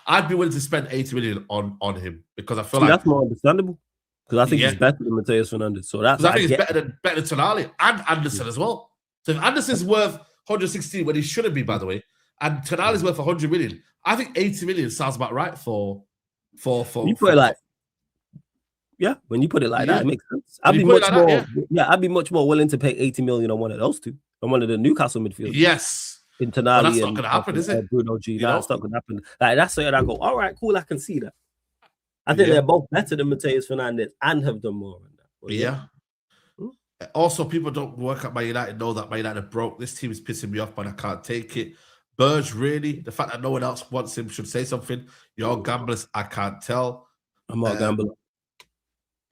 I'd be willing to spend 80 million on him because I feel like that's more understandable. Because I think he's better than Matheus Fernandes. So I think he's better than Tonali and Anderson as well. So if Anderson's worth 116 when he shouldn't be, by the way, and Tonali's worth 100 million, I think 80 million sounds about right for you put it like when you put it like that, it makes sense. I'd be much more willing to pay 80 million on one of those two, on one of the Newcastle midfielders. Yes. In Tonali, that's not gonna happen, is it? Bruno G. That's not gonna happen. Like that's something I go, all right, cool, I can see that. I think they're both better than Matheus Fernandes and have done more than that. But also, people don't work at Man United know that Man United broke. This team is pissing me off, but I can't take it. Burge, really? The fact that no one else wants him should say something. You're gamblers. I can't tell. I'm not a gambler.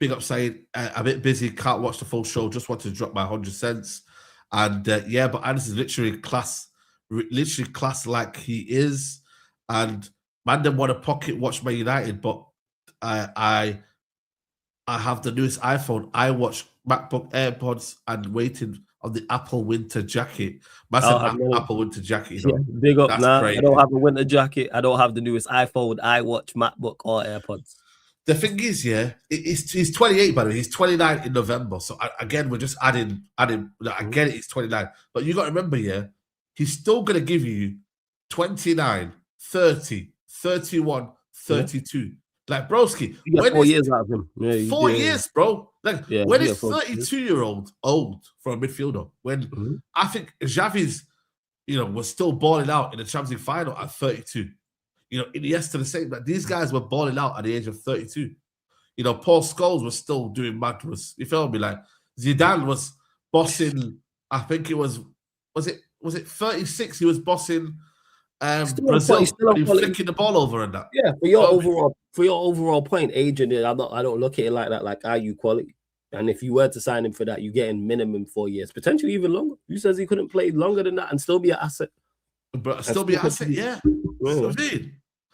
Big up Saeed. A bit busy. Can't watch the full show. Just want to drop my 100 cents. And but Anderson is literally class like he is. And man, didn't want to pocket watch Man United, but I have the newest iPhone. I watch MacBook AirPods and waiting on the Apple winter jacket. Massive Apple winter jacket. You know? Big up, nah. I don't have a winter jacket. I don't have the newest iPhone. I watch MacBook or AirPods. The thing is, he's 28, by the way. He's 29 in November. So again, we're just adding. I get it, he's 29. But you got to remember, he's still going to give you 29, 30, 31, 32. Like, broski, You got when 4 is years out of him. Yeah, you 4 do. years, bro? Like, Yeah, when you is got 4 years. 32-year-old old for a midfielder? When Mm-hmm. I think Xavi's, was still balling out in the Champions League final at 32. Iniesta the same. Like, these guys were balling out at the age of 32. Paul Scholes was still doing madness. You feel me? Like, Zidane was bossing. I think it was it 36? He was bossing Brazil, Still on and he quality. flicking the ball over and that. Yeah, for your overall point, agent, I don't look at it like that. Like, are you quality? And if you were to sign him for that, you get in minimum 4 years, potentially even longer. You says he couldn't play longer than that and still be an asset. But still be an asset, yeah.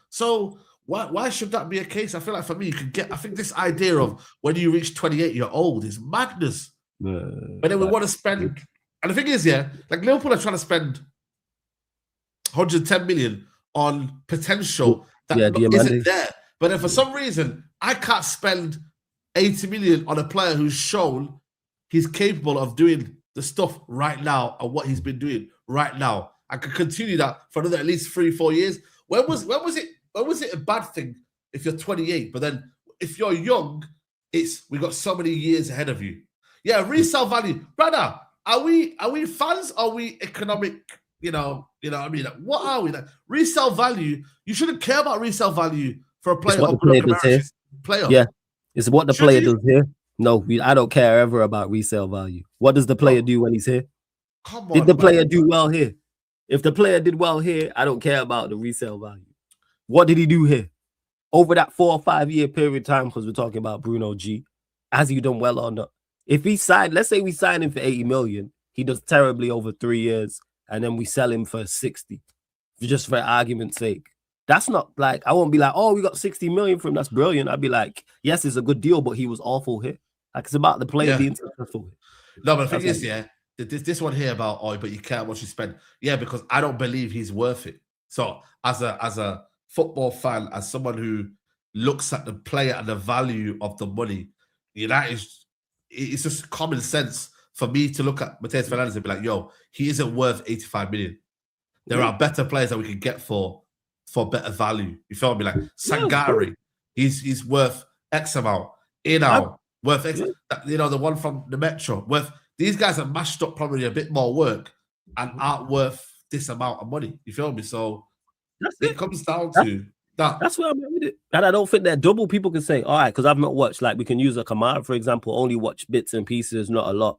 So why should that be a case? I feel like for me, you could get. I think this idea of when you reach 28, you're old is madness. But then we want to spend, and the thing is, like Liverpool are trying to spend 110 million on potential that isn't there. But then for some reason, I can't spend 80 million on a player who's shown he's capable of doing the stuff right now and what he's been doing right now. I could continue that for another at least 3-4 years. When was it a bad thing if you're 28? But then if you're young, we got so many years ahead of you. Yeah, resale value, brother. Are we fans? Are we economic? You know what I mean? Like, what are we? Like, resale value. You shouldn't care about resale value for a player. Player. Yeah, it's what the player does here. No, I don't care ever about resale value. What does the player do when he's here? Come on, did the player do well here? If the player did well here, I don't care about the resale value. What did he do here? Over that 4 or 5 year period of time, because we're talking about Bruno G, has he done well or not? If he signed, let's say we sign him for 80 million, he does terribly over 3 years, and then we sell him for 60, just for argument's sake. That's not like, I won't be like, oh, we got 60 million for him. That's brilliant. I'd be like, yes, it's a good deal, but he was awful here. Like, it's about the player being successful here. No, but the thing is, this one here about, but you can't what you spend. Yeah, because I don't believe he's worth it. So as a football fan, as someone who looks at the player and the value of the money, it's just common sense for me to look at Matheus Fernandes and be like, yo, he isn't worth 85 million. There are better players that we can get for better value. You feel me? Like Sangari, he's worth X amount. Worth X. The one from the Metro, worth. These guys are mashed up probably a bit more work and aren't worth this amount of money. You feel me? So it comes down to that. That's where I'm at with it. And I don't think they're double. People can say, all right, because I've not watched, like we can use a Kamara, for example, only watch bits and pieces, not a lot.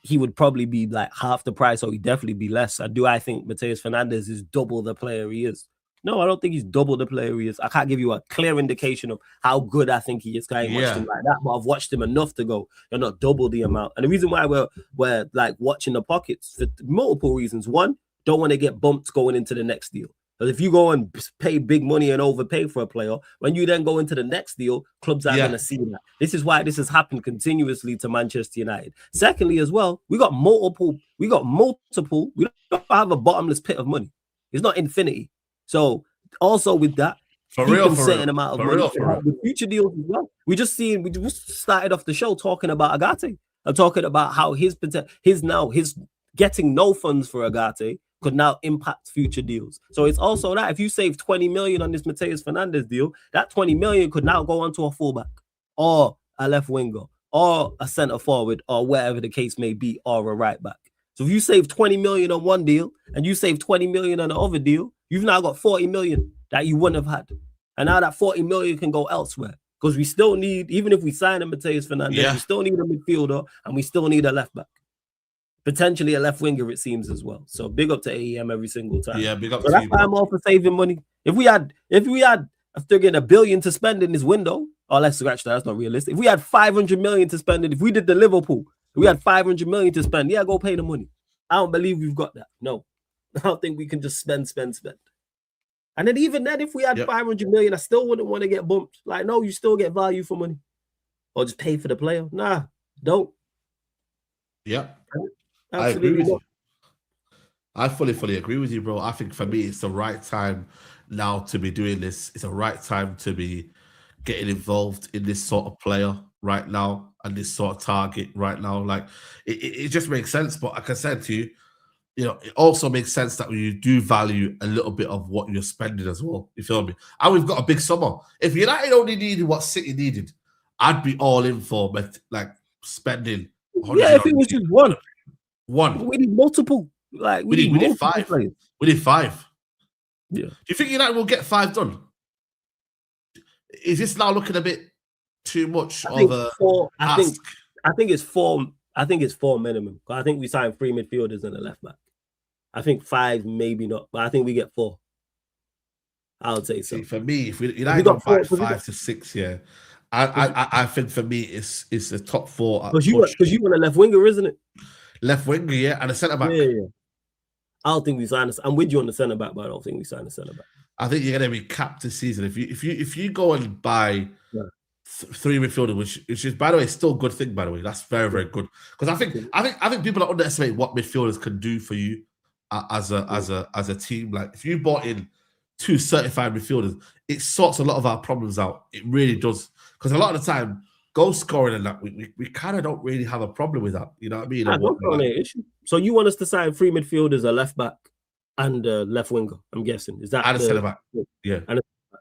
He would probably be like half the price, or he'd definitely be less. I think Matheus Fernandes is double the player he is. No, I don't think he's double the player he is. I can't give you a clear indication of how good I think he is. I ain't watched him like that, but I've watched him enough to go, you're not double the amount. And the reason why we're like watching the pockets for multiple reasons. One, don't want to get bumped going into the next deal. Because if you go and pay big money and overpay for a player, when you then go into the next deal, clubs are going to see that. This is why this has happened continuously to Manchester United. Secondly, as well, we got multiple. We don't have a bottomless pit of money. It's not infinity. So also with that, certain amount of money with future deals as well. We just started off the show talking about Ugarte and talking about how his getting no funds for Ugarte could now impact future deals. So it's also that if you save 20 million on this Matheus Fernandes deal, that 20 million could now go onto a fullback or a left winger or a center forward or wherever the case may be, or a right back. So if you save 20 million on one deal and you save 20 million on the other deal, you've now got 40 million that you wouldn't have had. And now that 40 million can go elsewhere, because we still need, even if we sign a Matheus Fernandes, we still need a midfielder and we still need a left back. Potentially a left winger, it seems, as well. So big up to AEM every single time. Yeah, big up so to that's why I'm all for saving money. If we had after getting $1 billion to spend in this window, let's scratch that. That's not realistic. If we had 500 million to spend, if we did the Liverpool, we had 500 million to spend. Yeah, go pay the money. I don't believe we've got that. No, I don't think we can just spend. And then even then, if we had 500 million, I still wouldn't want to get bumped. Like, no, you still get value for money, or just pay for the player. Nah, don't. Yeah, I agree with you. I fully agree with you, bro. I think for me, it's the right time now to be doing this. It's the right time to be getting involved in this sort of player right now and this sort of target right now. Like, it just makes sense. But like I said to you, it also makes sense that you do value a little bit of what you're spending as well. You feel me? And we've got a big summer. If United only needed what City needed, I'd be all in for like spending. Yeah, if it was just one. We need multiple. Like we need 5. Players. We need 5. Yeah. Do you think United will get 5 done? Is this now looking a bit too much of a ask? I think it's 4. I think it's 4 minimum. I think we signed 3 midfielders and a left back. I think 5, maybe not, but I think we get 4. I would say so. See, for me, if United got 5 to 6, yeah, I think for me it's the top 4. Because you want a left winger, isn't it? Left winger, yeah, and a centre back. Yeah. I don't think we signed this. I'm with you on the centre back, but I don't think we signed a centre back. I think you're going to be capped this season if you go and buy 3 midfielders, which is, by the way, still a good thing. By the way, that's very, very good, because I think people are underestimate what midfielders can do for you as a team. Like if you bought in 2 certified midfielders, it sorts a lot of our problems out. It really does, because a lot of the time, goal scoring and that we kind of don't really have a problem with that. You know what I mean? Issue. So you want us to sign 3 midfielders, a left back, and a left winger? I'm guessing is that and a centre back? Yeah.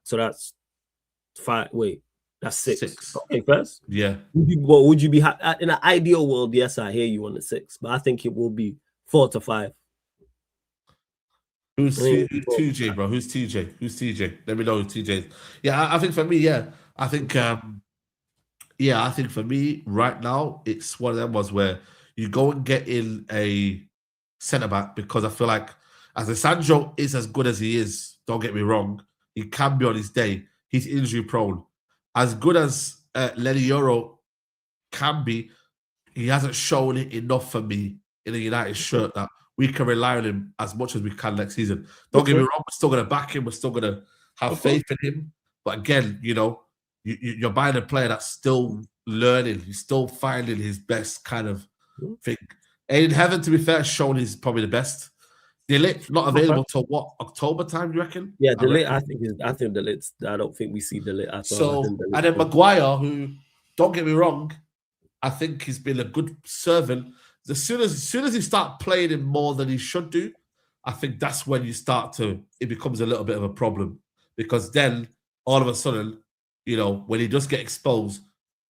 So that's 5. Wait. That's 6. Okay, first. Yeah. Would you be in an ideal world? Yes, I hear you on the 6, but I think it will be 4 to 5. Who's TJ, bro? Who's TJ? Let me know who TJ is. Yeah, I think for me, I think for me right now, it's one of them ones where you go and get in a centre back, because I feel like as Sancho is as good as he is, don't get me wrong, he can be on his day. He's injury prone. As good as Lenny Euro can be, he hasn't shown it enough for me in a United shirt that we can rely on him as much as we can next season. Don't get me wrong, we're still going to back him. We're still going to have faith in him. But again, you're buying a player that's still learning. He's still finding his best kind of thing. Aiden Heaven, to be fair, has shown he's probably the best. Delit not available till what, October time, you reckon? Yeah, Delit. I think Delit's. I don't think we see Delit at all. So and then Maguire, who, don't get me wrong, I think he's been a good servant. As soon as he start playing him more than he should do, I think that's when it becomes a little bit of a problem, because then all of a sudden, when he does get exposed,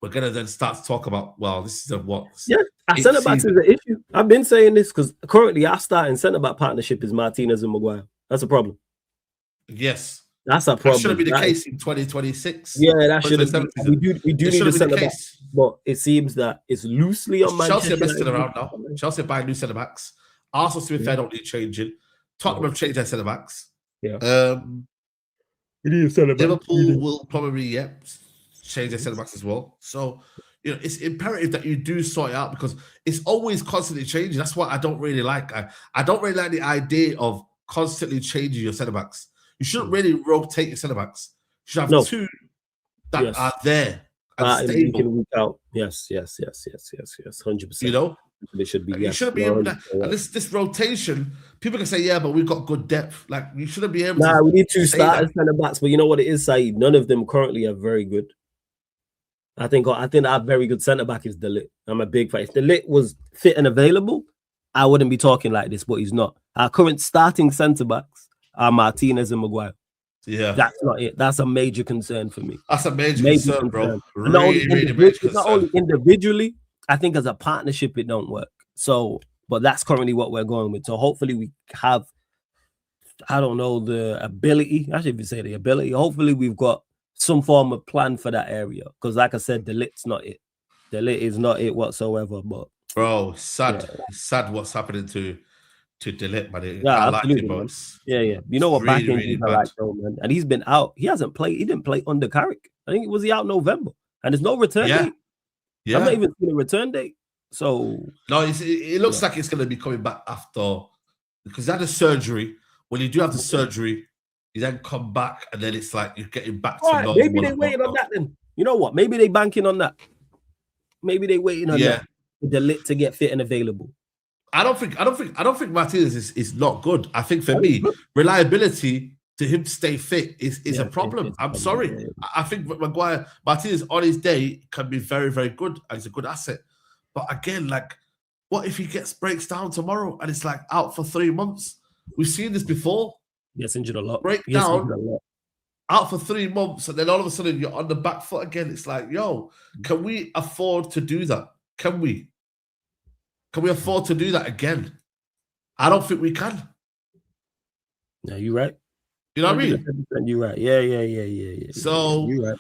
we're gonna then start to talk about, well, this is what. Yeah, centre backs is an issue. I've been saying this because currently our starting centre back partnership is Martinez and Maguire. That's a problem. Yes, that's a problem. That shouldn't be the case in 2026. Yeah, that shouldn't be. We do need a centre back, but it seems that it's loosely on Manchester. Chelsea are messing around now. Chelsea are buying new centre backs. Arsenal, to be fair, don't need changing. Tottenham have changed their centre backs. Yeah. We need a centre back. Liverpool will probably change their centre backs as well. So it's imperative that you do sort it out, because it's always constantly changing. That's what I don't really like. I don't really like the idea of constantly changing your centre backs. You shouldn't really rotate your centre backs. You should have 2 that are there and stable. Week in, week out. Yes, 100%. They should be. You shouldn't be able to. And this rotation, people can say, yeah, but we've got good depth. Like, you shouldn't be able to. We need 2 starters centre backs, but you know what it is, Saeed? None of them currently are very good. I think our very good centre back is Delit. I'm a big fan. If Delit was fit and available, I wouldn't be talking like this, but he's not. Our current starting centre backs are Martinez and Maguire. Yeah, that's not it. That's a major concern for me. That's a major concern, bro. Really major concern. Not only individually, I think as a partnership it don't work. So, but that's currently what we're going with. So hopefully we have, I don't know, the ability. I should even say the ability. Hopefully we've got some form of plan for that area, because like I said, Delit's not it. Delit is not it whatsoever. But bro, sad what's happening to Delit, man. Yeah, absolutely, man. Yeah. You know what really, back injuries are like, though, man. And he's been out. He hasn't played. He didn't play under Carrick. I think he out November, and there's no return date. Yeah, I'm not even seeing a return date. So no, it looks like it's going to be coming back after, because he had a surgery. When you do have the surgery, you then come back, and then it's like you're getting back to normal. Maybe they're waiting on that then. You know what? Maybe they banking on that. Maybe they waiting on that. The lit to get fit and available. I don't think Martinez is not good. I think for me, reliability to him to stay fit is a problem. I'm sorry. Yeah. I think Martinez on his day can be very, very good, and he's a good asset. But again, like, what if he breaks down tomorrow and it's like out for 3 months? We've seen this before. Gets injured a lot. Break down, out for 3 months, and then all of a sudden you're on the back foot again. It's like, yo, can we afford to do that? Can we? Can we afford to do that again? I don't think we can. Yeah, you're right. You know what I mean? You're right. Yeah. So, you're right.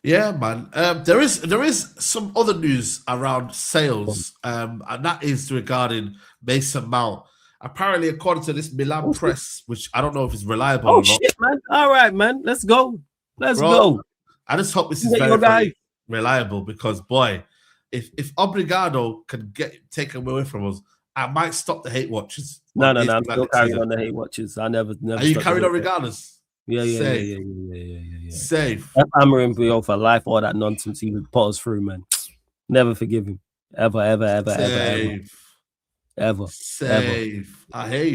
Yeah, man. There is some other news around sales, and that is regarding Mason Mount. Apparently, according to this Milan press, which I don't know if it's reliable or not. Shit, man. All right, man. Let's go. Let's go. I just hope this is very reliable because, boy, if Obrigado can get taken away from us, I might stop the hate watchers. No. I'm still carrying on the hate watchers. I never. Are you carrying on regardless? Yeah. Safe. That hammering Brio for life, all that nonsense he would put us through, man. Never forgive him. Ever. Safe. I hear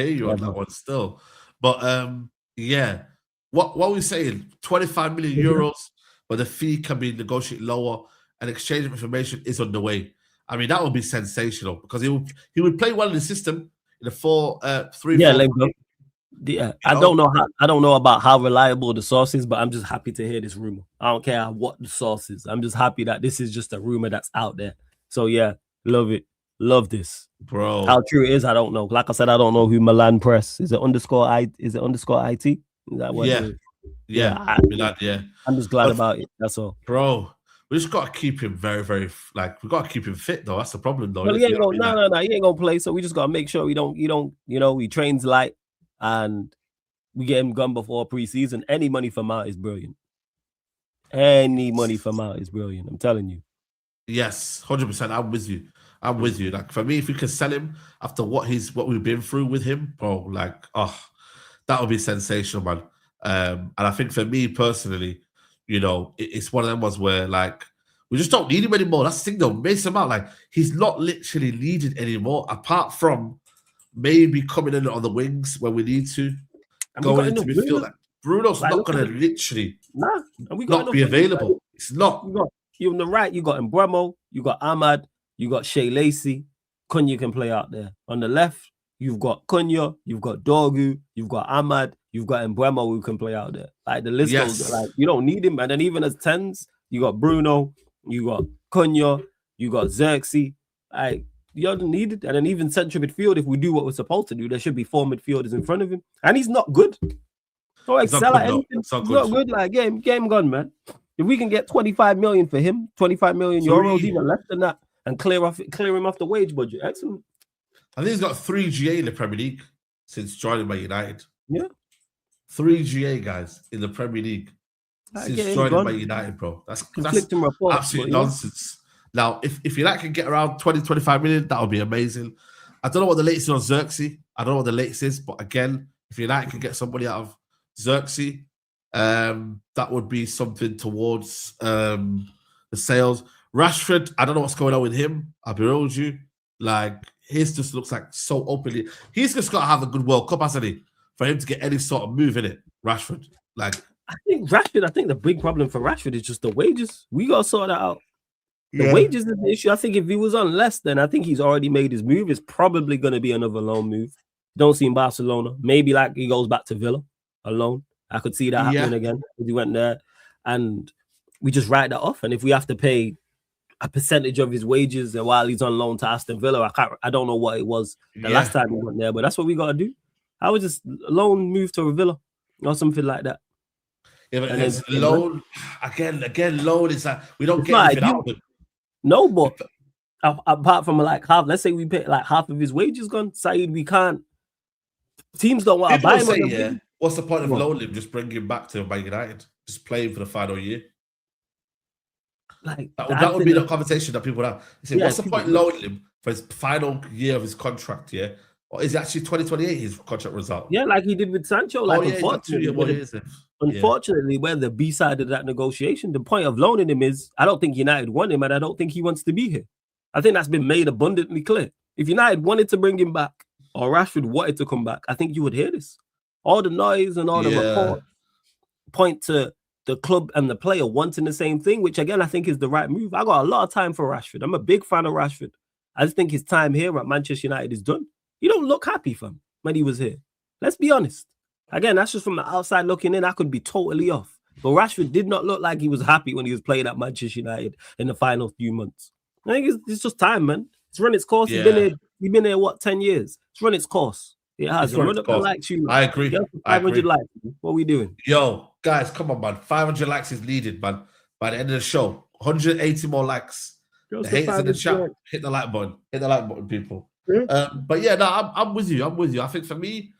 you on that one still. But yeah. What we saying? 25 million euros, but the fee can be negotiated lower and exchange of information is underway. I mean, that would be sensational because he would play well in the system in a 4-3. Yeah, I don't know about how reliable the source is, but I'm just happy to hear this rumor. I don't care what the source is. I'm just happy that this is just a rumor that's out there. So yeah, love it. Love this. Bro. How true it is, I don't know. Like I said, I don't know who Milan press. Is it _IT? Is that what it is? Yeah. I'm just glad about it. That's all. Bro, we just got to keep him very, very we got to keep him fit though. That's the problem though. Well, he ain't gonna play. So we just got to make sure he trains light and we get him gone before preseason. Any money from out is brilliant. I'm telling you. Yes, 100%. I'm with you. Like for me, if we can sell him after what we've been through with him, bro, that would be sensational, man. And I think for me personally, it's one of them ones where we just don't need him anymore. That's the thing though. Mason Mount, he's not literally needed anymore, apart from maybe coming in on the wings when we need to. Going into midfield. Bruno's not going to literally not be available. It's not. You on the right, you got Mbeumo, you got Ahmad, you got Shea Lacey. Cunha can play out there. On the left, you've got Cunha, you've got Dorgu, you've got Ahmad, you've got Mbeumo who can play out there. The list goes, you don't need him. And then even as 10s, you got Bruno, you got Cunha, you got Xerxes. You don't need it. And then even central midfield, if we do what we're supposed to do, there should be 4 midfielders in front of him. And he's not good. Don't excel at anything. He's not good. Game gone, man. If we can get 25 million for him, 25 million euros, even less than that, and clear him off the wage budget, excellent. I think he's got 3 GA in the Premier League since joining by United. Yeah. 3 GA guys in the Premier League since joining by United, bro. That's absolute nonsense. Now, if United can get around 20-25 million, that would be amazing. I don't know what the latest is on Xerxes. I don't know what the latest is, but again, if United can get somebody out of Xerxes, that would be something towards the sales. Rashford, I don't know what's going on with him. I'll be real with you. His just looks like so openly. He's just got to have a good World Cup, hasn't he? For him to get any sort of move in it, Rashford. I think the big problem for Rashford is just the wages. We got to sort that out. The wages is the issue. I think if he was on less, then I think he's already made his move. It's probably going to be another loan move. Don't see in Barcelona. Maybe he goes back to Villa alone. I could see that happening again. If he went there and we just write that off. And if we have to pay a percentage of his wages and while he's on loan to Aston Villa, I don't know what it was the last time he went there, but that's what we got to do. I would just loan move to a Villa or something like that. Yeah, but loan again. Loan is we don't get anything out of it. No, but apart from half, let's say we pay half of his wages gone. Saeed, we can't. Teams don't want to buy him. What's the point of loaning him? Just bring him back to Man United. Just play him for the final year. That would be the conversation that people have. Say, what's the point of loaning him for his final year of his contract? Yeah, or is it actually 2028 his contract runs out? Yeah, like he did with Sancho. Unfortunately, we're the B side of that negotiation. The point of loaning him is, I don't think United want him, and I don't think he wants to be here. I think that's been made abundantly clear. If United wanted to bring him back, or Rashford wanted to come back, I think you would hear this. All the noise and all the reports point to the club and the player wanting the same thing, which again I think is the right move. I got a lot of time for Rashford. I'm a big fan of Rashford. I just think his time here at Manchester United is done. You don't look happy, fam, when he was here. Let's be honest. Again, that's just from the outside looking in. I could be totally off. But Rashford did not look like he was happy when he was playing at Manchester United in the final few months. I think it's just time, man. It's run its course. Yeah. He's been here, what, 10 years? It's run its course. It has. Run its course. Likes you. I agree. 500 likes. What are we doing? Yo, guys, come on, man. 500 likes is needed, man. By the end of the show, 180 more likes. The haters in the chat, hit the like button. Hit the like button, people. Yeah. But yeah, no, I'm with you. I'm with you. I think for me,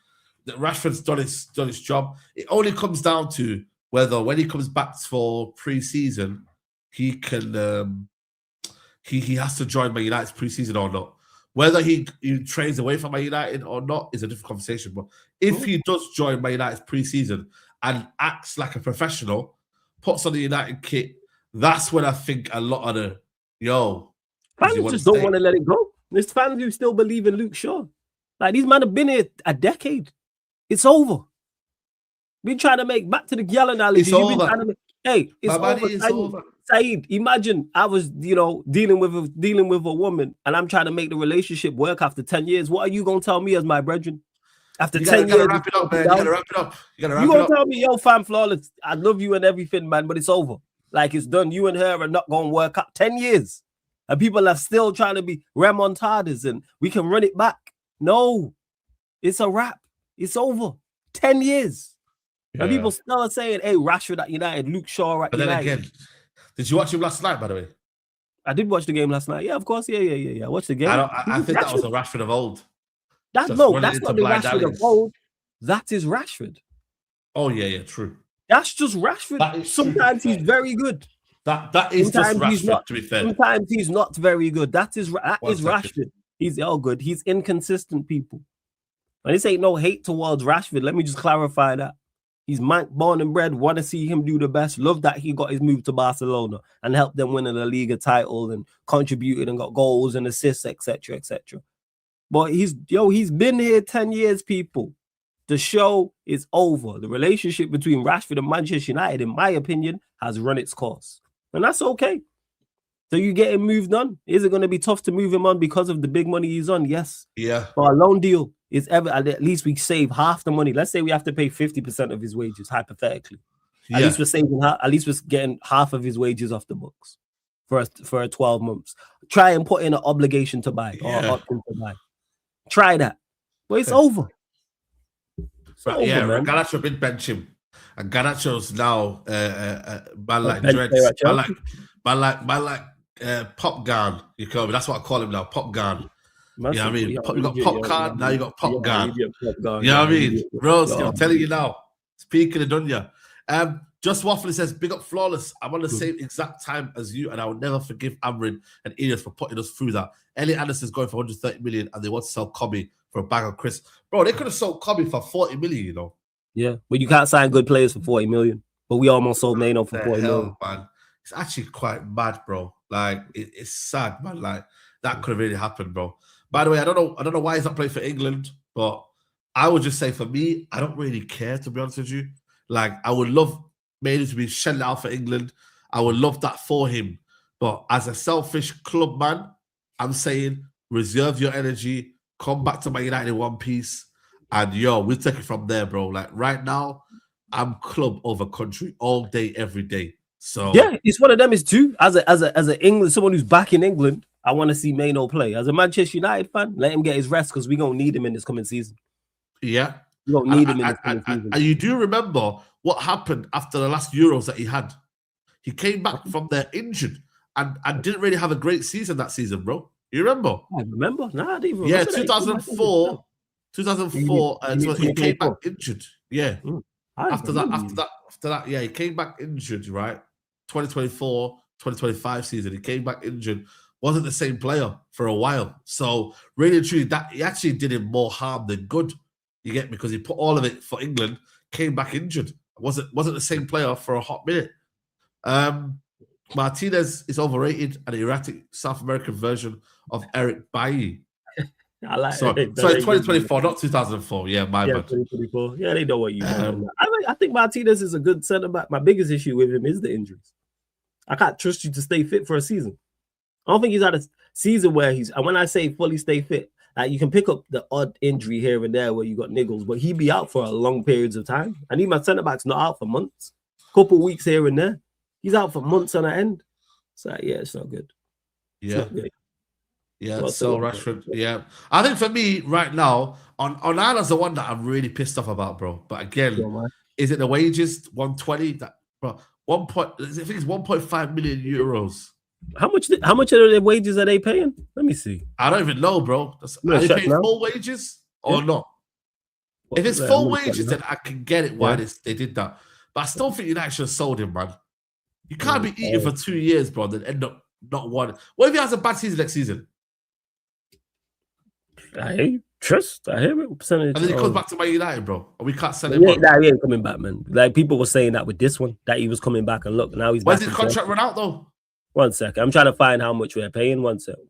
that Rashford's done his job. It only comes down to whether when he comes back for pre-season, he can he has to join Man United's pre-season or not. Whether he trains away from Man United or not is a different conversation. But if he does join Man United's pre-season and acts like a professional, puts on the United kit, that's when I think a lot of the fans just don't want to let it go. There's fans who still believe in Luke Shaw. Like, these men have been here a decade. It's over. Been trying to make back to the Gal analogy. It's over. It's over. Saeed, imagine I was, dealing with a woman, and I'm trying to make the relationship work after 10 years. What are you gonna tell me as my brethren? After 10 years, you gotta wrap it up, man. You gotta wrap it up. You gonna tell me, yo, fam, flawless. I love you and everything, man, but it's over. Like, it's done. You and her are not gonna work out. 10 years, and people are still trying to be remontadas, and we can run it back. No, it's a wrap. It's over. 10 years. Yeah. And people still are saying, hey, Rashford at United, Luke Shaw at United. But then again, did you watch him last night, by the way? I did watch the game last night. Yeah, of course. Yeah. I watched the game. I think that was a Rashford of old. That's not the Rashford of old. That is Rashford. Oh, yeah, true. That's just Rashford. Sometimes he's very good. That is just Rashford, to be fair. Sometimes he's not very good. That is Rashford. He's all good. He's inconsistent, people. And this ain't no hate towards Rashford. Let me just clarify that. He's born and bred, want to see him do the best. Love that he got his move to Barcelona and helped them win a La Liga title and contributed and got goals and assists, etc., etc. But he's been here 10 years, people. The show is over. The relationship between Rashford and Manchester United, in my opinion, has run its course. And that's okay. So you get him moved on. Is it going to be tough to move him on because of the big money he's on? Yes. Yeah. But a loan deal is at least we save half the money. Let's say we have to pay 50% of his wages, hypothetically. Yeah. At least we're saving. At least we're getting half of his wages off the books for 12 months. Try and put in an obligation to buy or option to buy. Try that. But it's over. Garnacho did bench him, and Garnacho's now man like Dreads, man like Pop Gun. You call me. That's what I call him now, Pop Gun. You know what I mean? You got Popcorn, now you got Pop Gun. You know what I mean? Bros, I'm telling you now. Speaking of Dunya. Just Waffle says, big up Flawless. I'm on the same exact time as you, and I will never forgive Amrin and Elias for putting us through that. Elliot Anderson's going for 130 million, and they want to sell Kobe for a bag of crisps. Bro, they could have sold Kobe for 40 million, you know? Yeah, but you can't sign good players for 40 million. But we almost sold Maino for 40 million. Man. It's actually quite mad, bro. Like, it's sad, man. Like, that could have really happened, bro. By the way, I don't know why he's not playing for England, but I would just say for me, I don't really care, to be honest with you. Like, I would love Maino to be shelling out for England. I would love that for him. But as a selfish club man, I'm saying reserve your energy, come back to Man United in one piece, and we'll take it from there, bro. Like, right now, I'm club over country all day, every day. So yeah, it's one of them is too. As a England, someone who's back in England, I want to see Maino play. As a Manchester United fan, let him get his rest because we're gonna need him in this coming season. Yeah. We don't need him in this coming season. And you do remember what happened after the last Euros that he had. He came back from there injured and didn't really have a great season that season, bro. You remember? I remember. Nah, I didn't even remember. Yeah, 2004. 2004, he came back injured. Yeah. After that, yeah, he came back injured, right? 2024, 2025 season, he came back injured. Wasn't the same player for a while. So really and truly, that he actually did him more harm than good. You get me? Because he put all of it for England, came back injured. Wasn't the same player for a hot minute. Martinez is overrated, an erratic South American version of Eric Bailly. I like sorry, 2024, not 2004. Yeah, my bad. 2024. Yeah, they know what you mean. I think Martinez is a good centre back. My biggest issue with him is the injuries. I can't trust you to stay fit for a season. I don't think he's had season where and when I say fully stay fit, like you can pick up the odd injury here and there where you got niggles, but he be out for a long periods of time. I need my centre back's not out for months, couple weeks here and there. He's out for months on end. So yeah, it's not good. Yeah. It's not good. Yeah, so Rashford. Yeah, I think for me right now, on Ireland's the one that I'm really pissed off about, bro. But again, is it the wages 120? That bro, I think it's 1.5 million euros. How much of their wages are they paying? Let me see. I don't even know, bro. Are they paying full wages or not? If it's full wages, then I can get it why they did that. But I still think United should have sold him, man. You can't be eating for 2 years, bro, then end up not one. What if he has a bad season next season? I hear it. Percentage. And then he comes back to Man United, bro. And we can't sell him. He ain't coming back, man. Like people were saying that with this one, that he was coming back, and look, now he's back. When's his contract run out, though? 1 second. I'm trying to find how much we're paying. 1 second.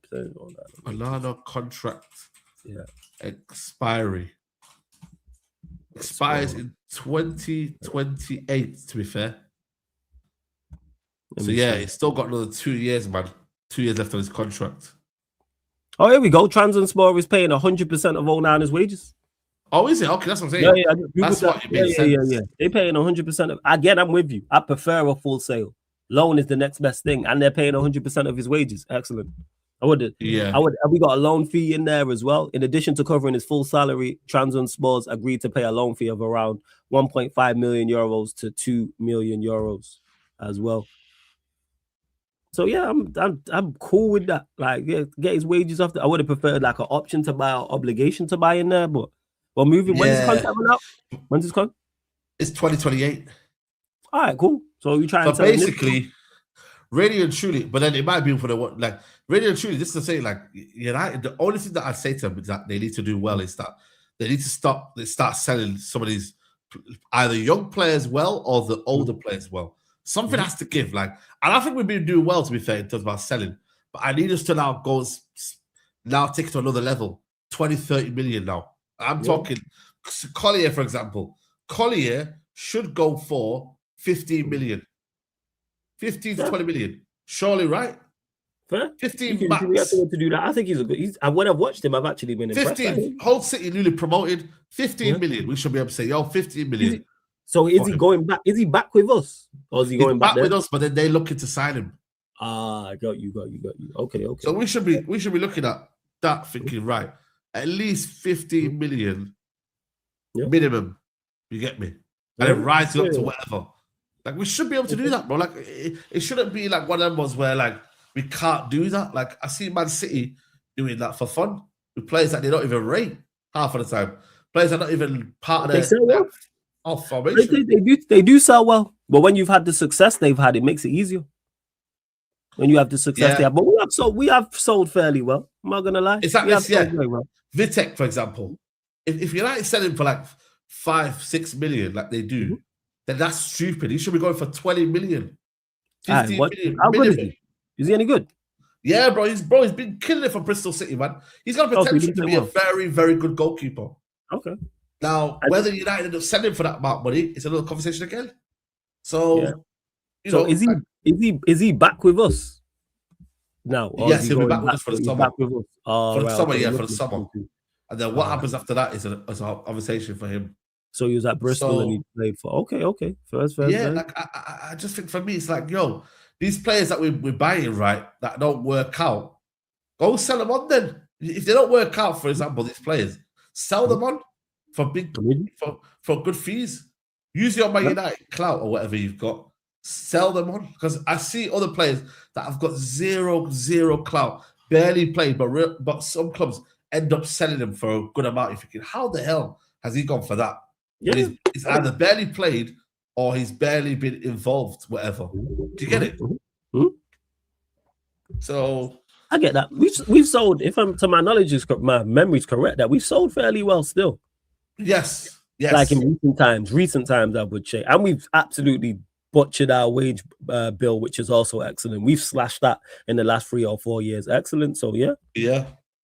Another contract. Yeah. Expiry. Expires in 2028, to be fair. So yeah, he's still got another 2 years, man. 2 years left on his contract. Oh, here we go. Transport is paying 100% of all Niners wages. Oh, is it? Okay, that's what I'm saying. Yeah, that's what it makes sense. Yeah. They're paying 100% of. Again, I'm with you. I prefer a full sale. Loan is the next best thing, and they're paying 100% of his wages. Excellent. We got a loan fee in there as well. In addition to covering his full salary, Transport agreed to pay a loan fee of around 1.5 million euros to 2 million euros as well. So yeah, I'm cool with that. Like, yeah, get his wages off. I would have preferred like an option to buy or obligation to buy in there, but we're moving. When's his contract run out? When's his contract? It's 2028. All right, cool. So you try and basically, really and truly, but then it might be for the what, like really and truly. Just to say, like United, the only thing that I'd say to them is that they need to do well is that they need to start selling some of these either young players well or the older players well. Something has to give, like, and I think we've been doing well, to be fair, in terms of our selling. But I need us to now take it to another level, 20, 30 million now. I'm talking Collier, for example. Collier should go for 15 million. 15 to 20 million. Surely, right? Fair. 15 max. We have to do that. I think he's a good. When I've watched him, I've actually been impressed. 15. Hull City newly promoted. 15 million. We should be able to say, 15 million. So is he going back? Is he back with us, or is he going back with us? But then they're looking to sign him. I got you. Okay. So we should be looking at that, thinking right, at least 15 million minimum. You get me? And then rise up to whatever. Like we should be able to do that, bro. Like it shouldn't be like one of them ones where like we can't do that. Like I see Man City doing that for fun with players that they don't even rate half of the time. Players that are not even part of their. Formation. They do sell well, but when you've had the success they've had, it makes it easier. When you have the success they have, but we have sold fairly well. I'm not gonna lie. Exactly. Well. Vitek, for example, if United sell him for like 5-6 million, like they do, then that's stupid. He should be going for 20 million. 15 million. How good is he? Is he any good? Yeah, bro. He's been killing it for Bristol City, man. He's got potential to be a very, very good goalkeeper. Okay. Now, whether United end up selling for that amount of money is another conversation again. So, is he back with us now? Yes, he'll be back with us for the summer. For the summer. And then what happens after that is a conversation for him. So he was at Bristol and he played for. Okay. First. Yeah, like I just think for me, it's like, these players that we're buying, right, that don't work out, go sell them on then. If they don't work out, for example, these players, sell them on. For good fees, use your Man United clout or whatever you've got, sell them on. Because I see other players that have got zero clout, barely played, but some clubs end up selling them for a good amount. You're thinking, how the hell has he gone for that? Yeah. He's either barely played or he's barely been involved, whatever. Do you get it? So I get that. We've sold. If I'm to my knowledge my memory's correct, that we've sold fairly well still. Yes. Like in recent times, I would say. And we've absolutely butchered our wage bill, which is also excellent. We've slashed that in the last 3 or 4 years. Excellent. So, yeah.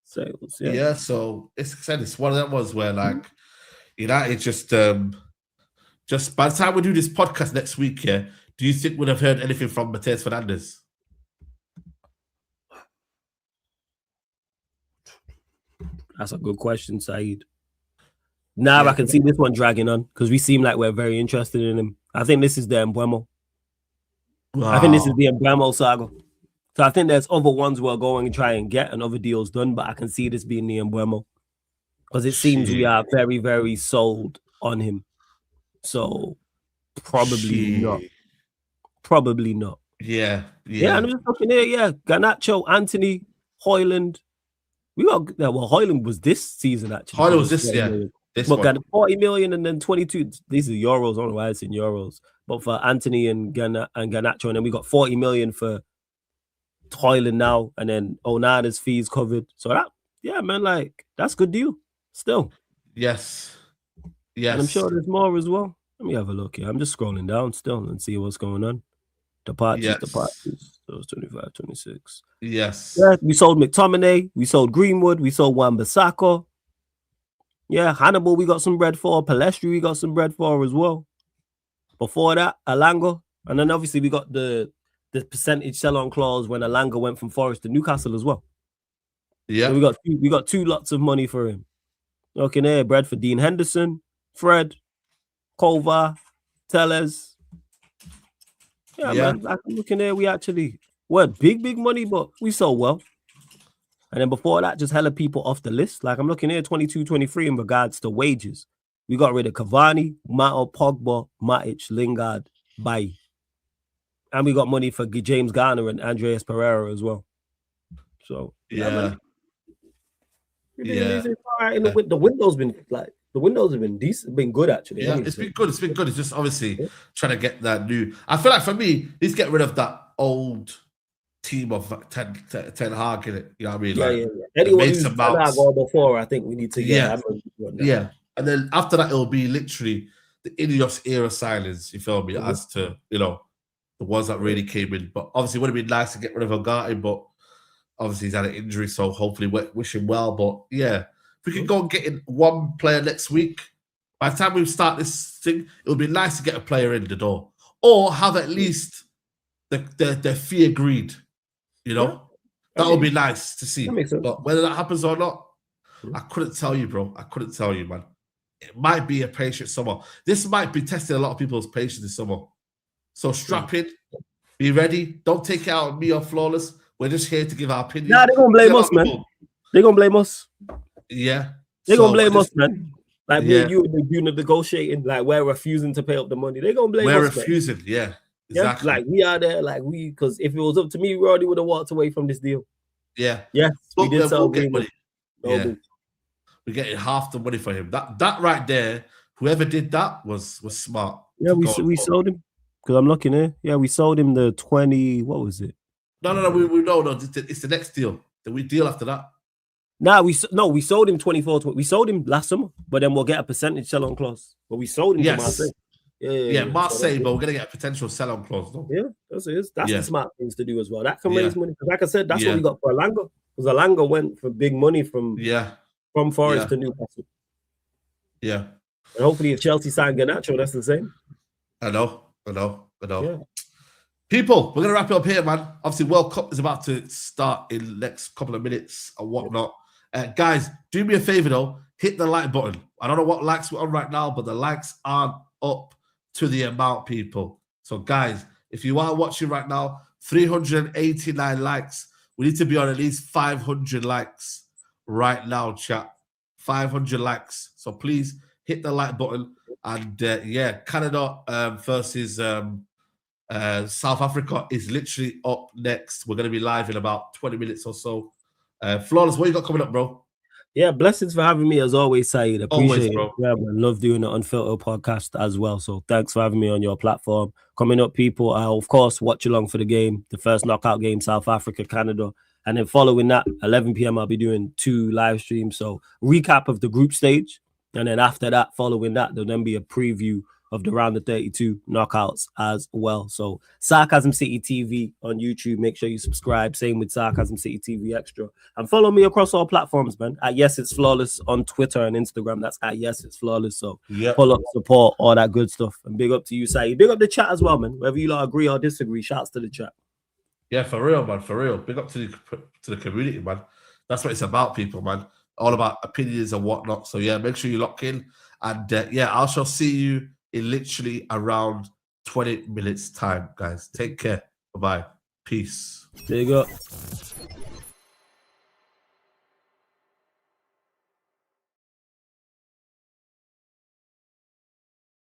Sales, yeah. So, it's one of them ones where, like, United just by the time we do this podcast next week, do you think we'd have heard anything from Matheus Fernandes? That's a good question, Saeed. Now I can see this one dragging on because we seem like we're very interested in him. I think this is the Embuemo. Wow. I think this is the Embuemo saga. So I think there's other ones we're going to try and get and other deals done, but I can see this being the Embuemo because it seems we are very, very sold on him. So probably not. Probably not. Yeah. And I'm just looking here. Yeah, Garnacho, Anthony, Hoyland. We got Hoyland was this season actually. Hoyland was this year. But got 40 million and then 22. These are euros. I don't know why it's in euros. But for Anthony and Garnacho, and then we got 40 million for Hoyland now, and then Onana's fees covered. So that, man, like that's a good deal. Still. Yes. And I'm sure there's more as well. Let me have a look here. I'm just scrolling down still and see what's going on. Departures. So it's 25, 26. Yes. Yeah, we sold McTominay. We sold Greenwood. We sold Wan-Bissaka. Yeah, Hannibal, we got some bread for. Palestri, we got some bread for as well. Before that, Alanga. And then obviously we got the percentage sell-on clause when Alanga went from Forest to Newcastle as well. Yeah. So we got 2 lots of money for him. Okay, there, bread for Dean Henderson, Fred, Kova, Tellez. Yeah, man. Like, I'm looking there, we actually weren't big money, but we sold well. And then before that, just hella people off the list. Like I'm looking here, 22, 23 in regards to wages. We got rid of Cavani, Mato, Pogba, Matic, Lingard, Bailly. And we got money for James Garner and Andreas Pereira as well. So the windows have been decent, been good actually. Yeah, it's been good. It's been good. It's just obviously trying to get that new. I feel like for me, let's get rid of that old team of Ten Hag in it. You know what I mean? Yeah. Anyone who's done that goal before, I think we need to get. And then after that, it'll be literally the Ineos era silence. You feel me? As to the ones that really came in. But obviously, it would have been nice to get rid of Ugarte, but obviously he's had an injury, so hopefully wish him well. But yeah, if we can go and get in one player next week, by the time we start this thing, it would be nice to get a player in the door, or have at least the fee agreed. That would be nice to see. But whether that happens or not, I couldn't tell you, bro. I couldn't tell you, man. It might be a patient summer. This might be testing a lot of people's patience this summer. So strap in, be ready. Don't take it out on me or Flawless. We're just here to give our opinion. Nah, they're going to blame us, man. They're going to blame us. Yeah. They're going to blame us, man. Like, me and you doing the negotiating, like, we're refusing to pay up the money. They're going to blame us, We're refusing, yeah. Exactly. Yeah, like, we are there, like, because if it was up to me, we already would have walked away from this deal. Yeah. Yes, we did sell Greenwood. We're getting half the money for him. That right there, whoever did that was smart. Yeah, we sold him. Because I'm looking here. Yeah, we sold him the 20, what was it? No. It's the next deal. The deal after that. We sold him 24. We sold him last summer, but then we'll get a percentage sell-on clause. But we sold him to Marseille. Yeah, Marseille, but we're gonna get a potential sell-on clause, though. Yeah, that's the smart things to do as well. That can raise money. Because like I said, that's what we got for Alanga. Because Alanga went for big money from Forest to Newcastle. Yeah. And hopefully if Chelsea sign Garnacho, that's the same. I know. Yeah. People, we're gonna wrap it up here, man. Obviously, World Cup is about to start in the next couple of minutes and whatnot. Guys, do me a favor though, hit the like button. I don't know what likes we're on right now, but the likes aren't up to the amount, people. So, guys, if you are watching right now, 389 likes. We need to be on at least 500 likes right now, chat. 500 likes. So please hit the like button. And Canada versus South Africa is literally up next. We're going to be live in about 20 minutes or so. Flawless, what you got coming up, bro? Yeah, blessings for having me as always, Saeed. Appreciate bro. it. Yeah, man. Love doing the Unfiltered podcast as well. So thanks for having me on your platform. Coming up, people, I'll of course watch along for the game, the first knockout game, South Africa, Canada. And then following that, 11 p.m., I'll be doing 2 live streams. So recap of the group stage. And then after that, following that, there'll then be a preview of the round of 32 knockouts as well. So Sarcasm City TV on YouTube. Make sure you subscribe. Same with Sarcasm City TV Extra. And follow me across all platforms, man. At Yes It's Flawless on Twitter and Instagram. That's at Yes It's Flawless. So follow up, support, all that good stuff. And big up to you, Saeed. Big up the chat as well, man. Whether you lot agree or disagree, shouts to the chat. Yeah, for real, man. For real. Big up to the community, man. That's what it's about, people, man. all about opinions and whatnot. So yeah, make sure you lock in. And yeah, I shall see you in literally around 20 minutes time, guys. Take care. Bye-bye. Peace. There you go.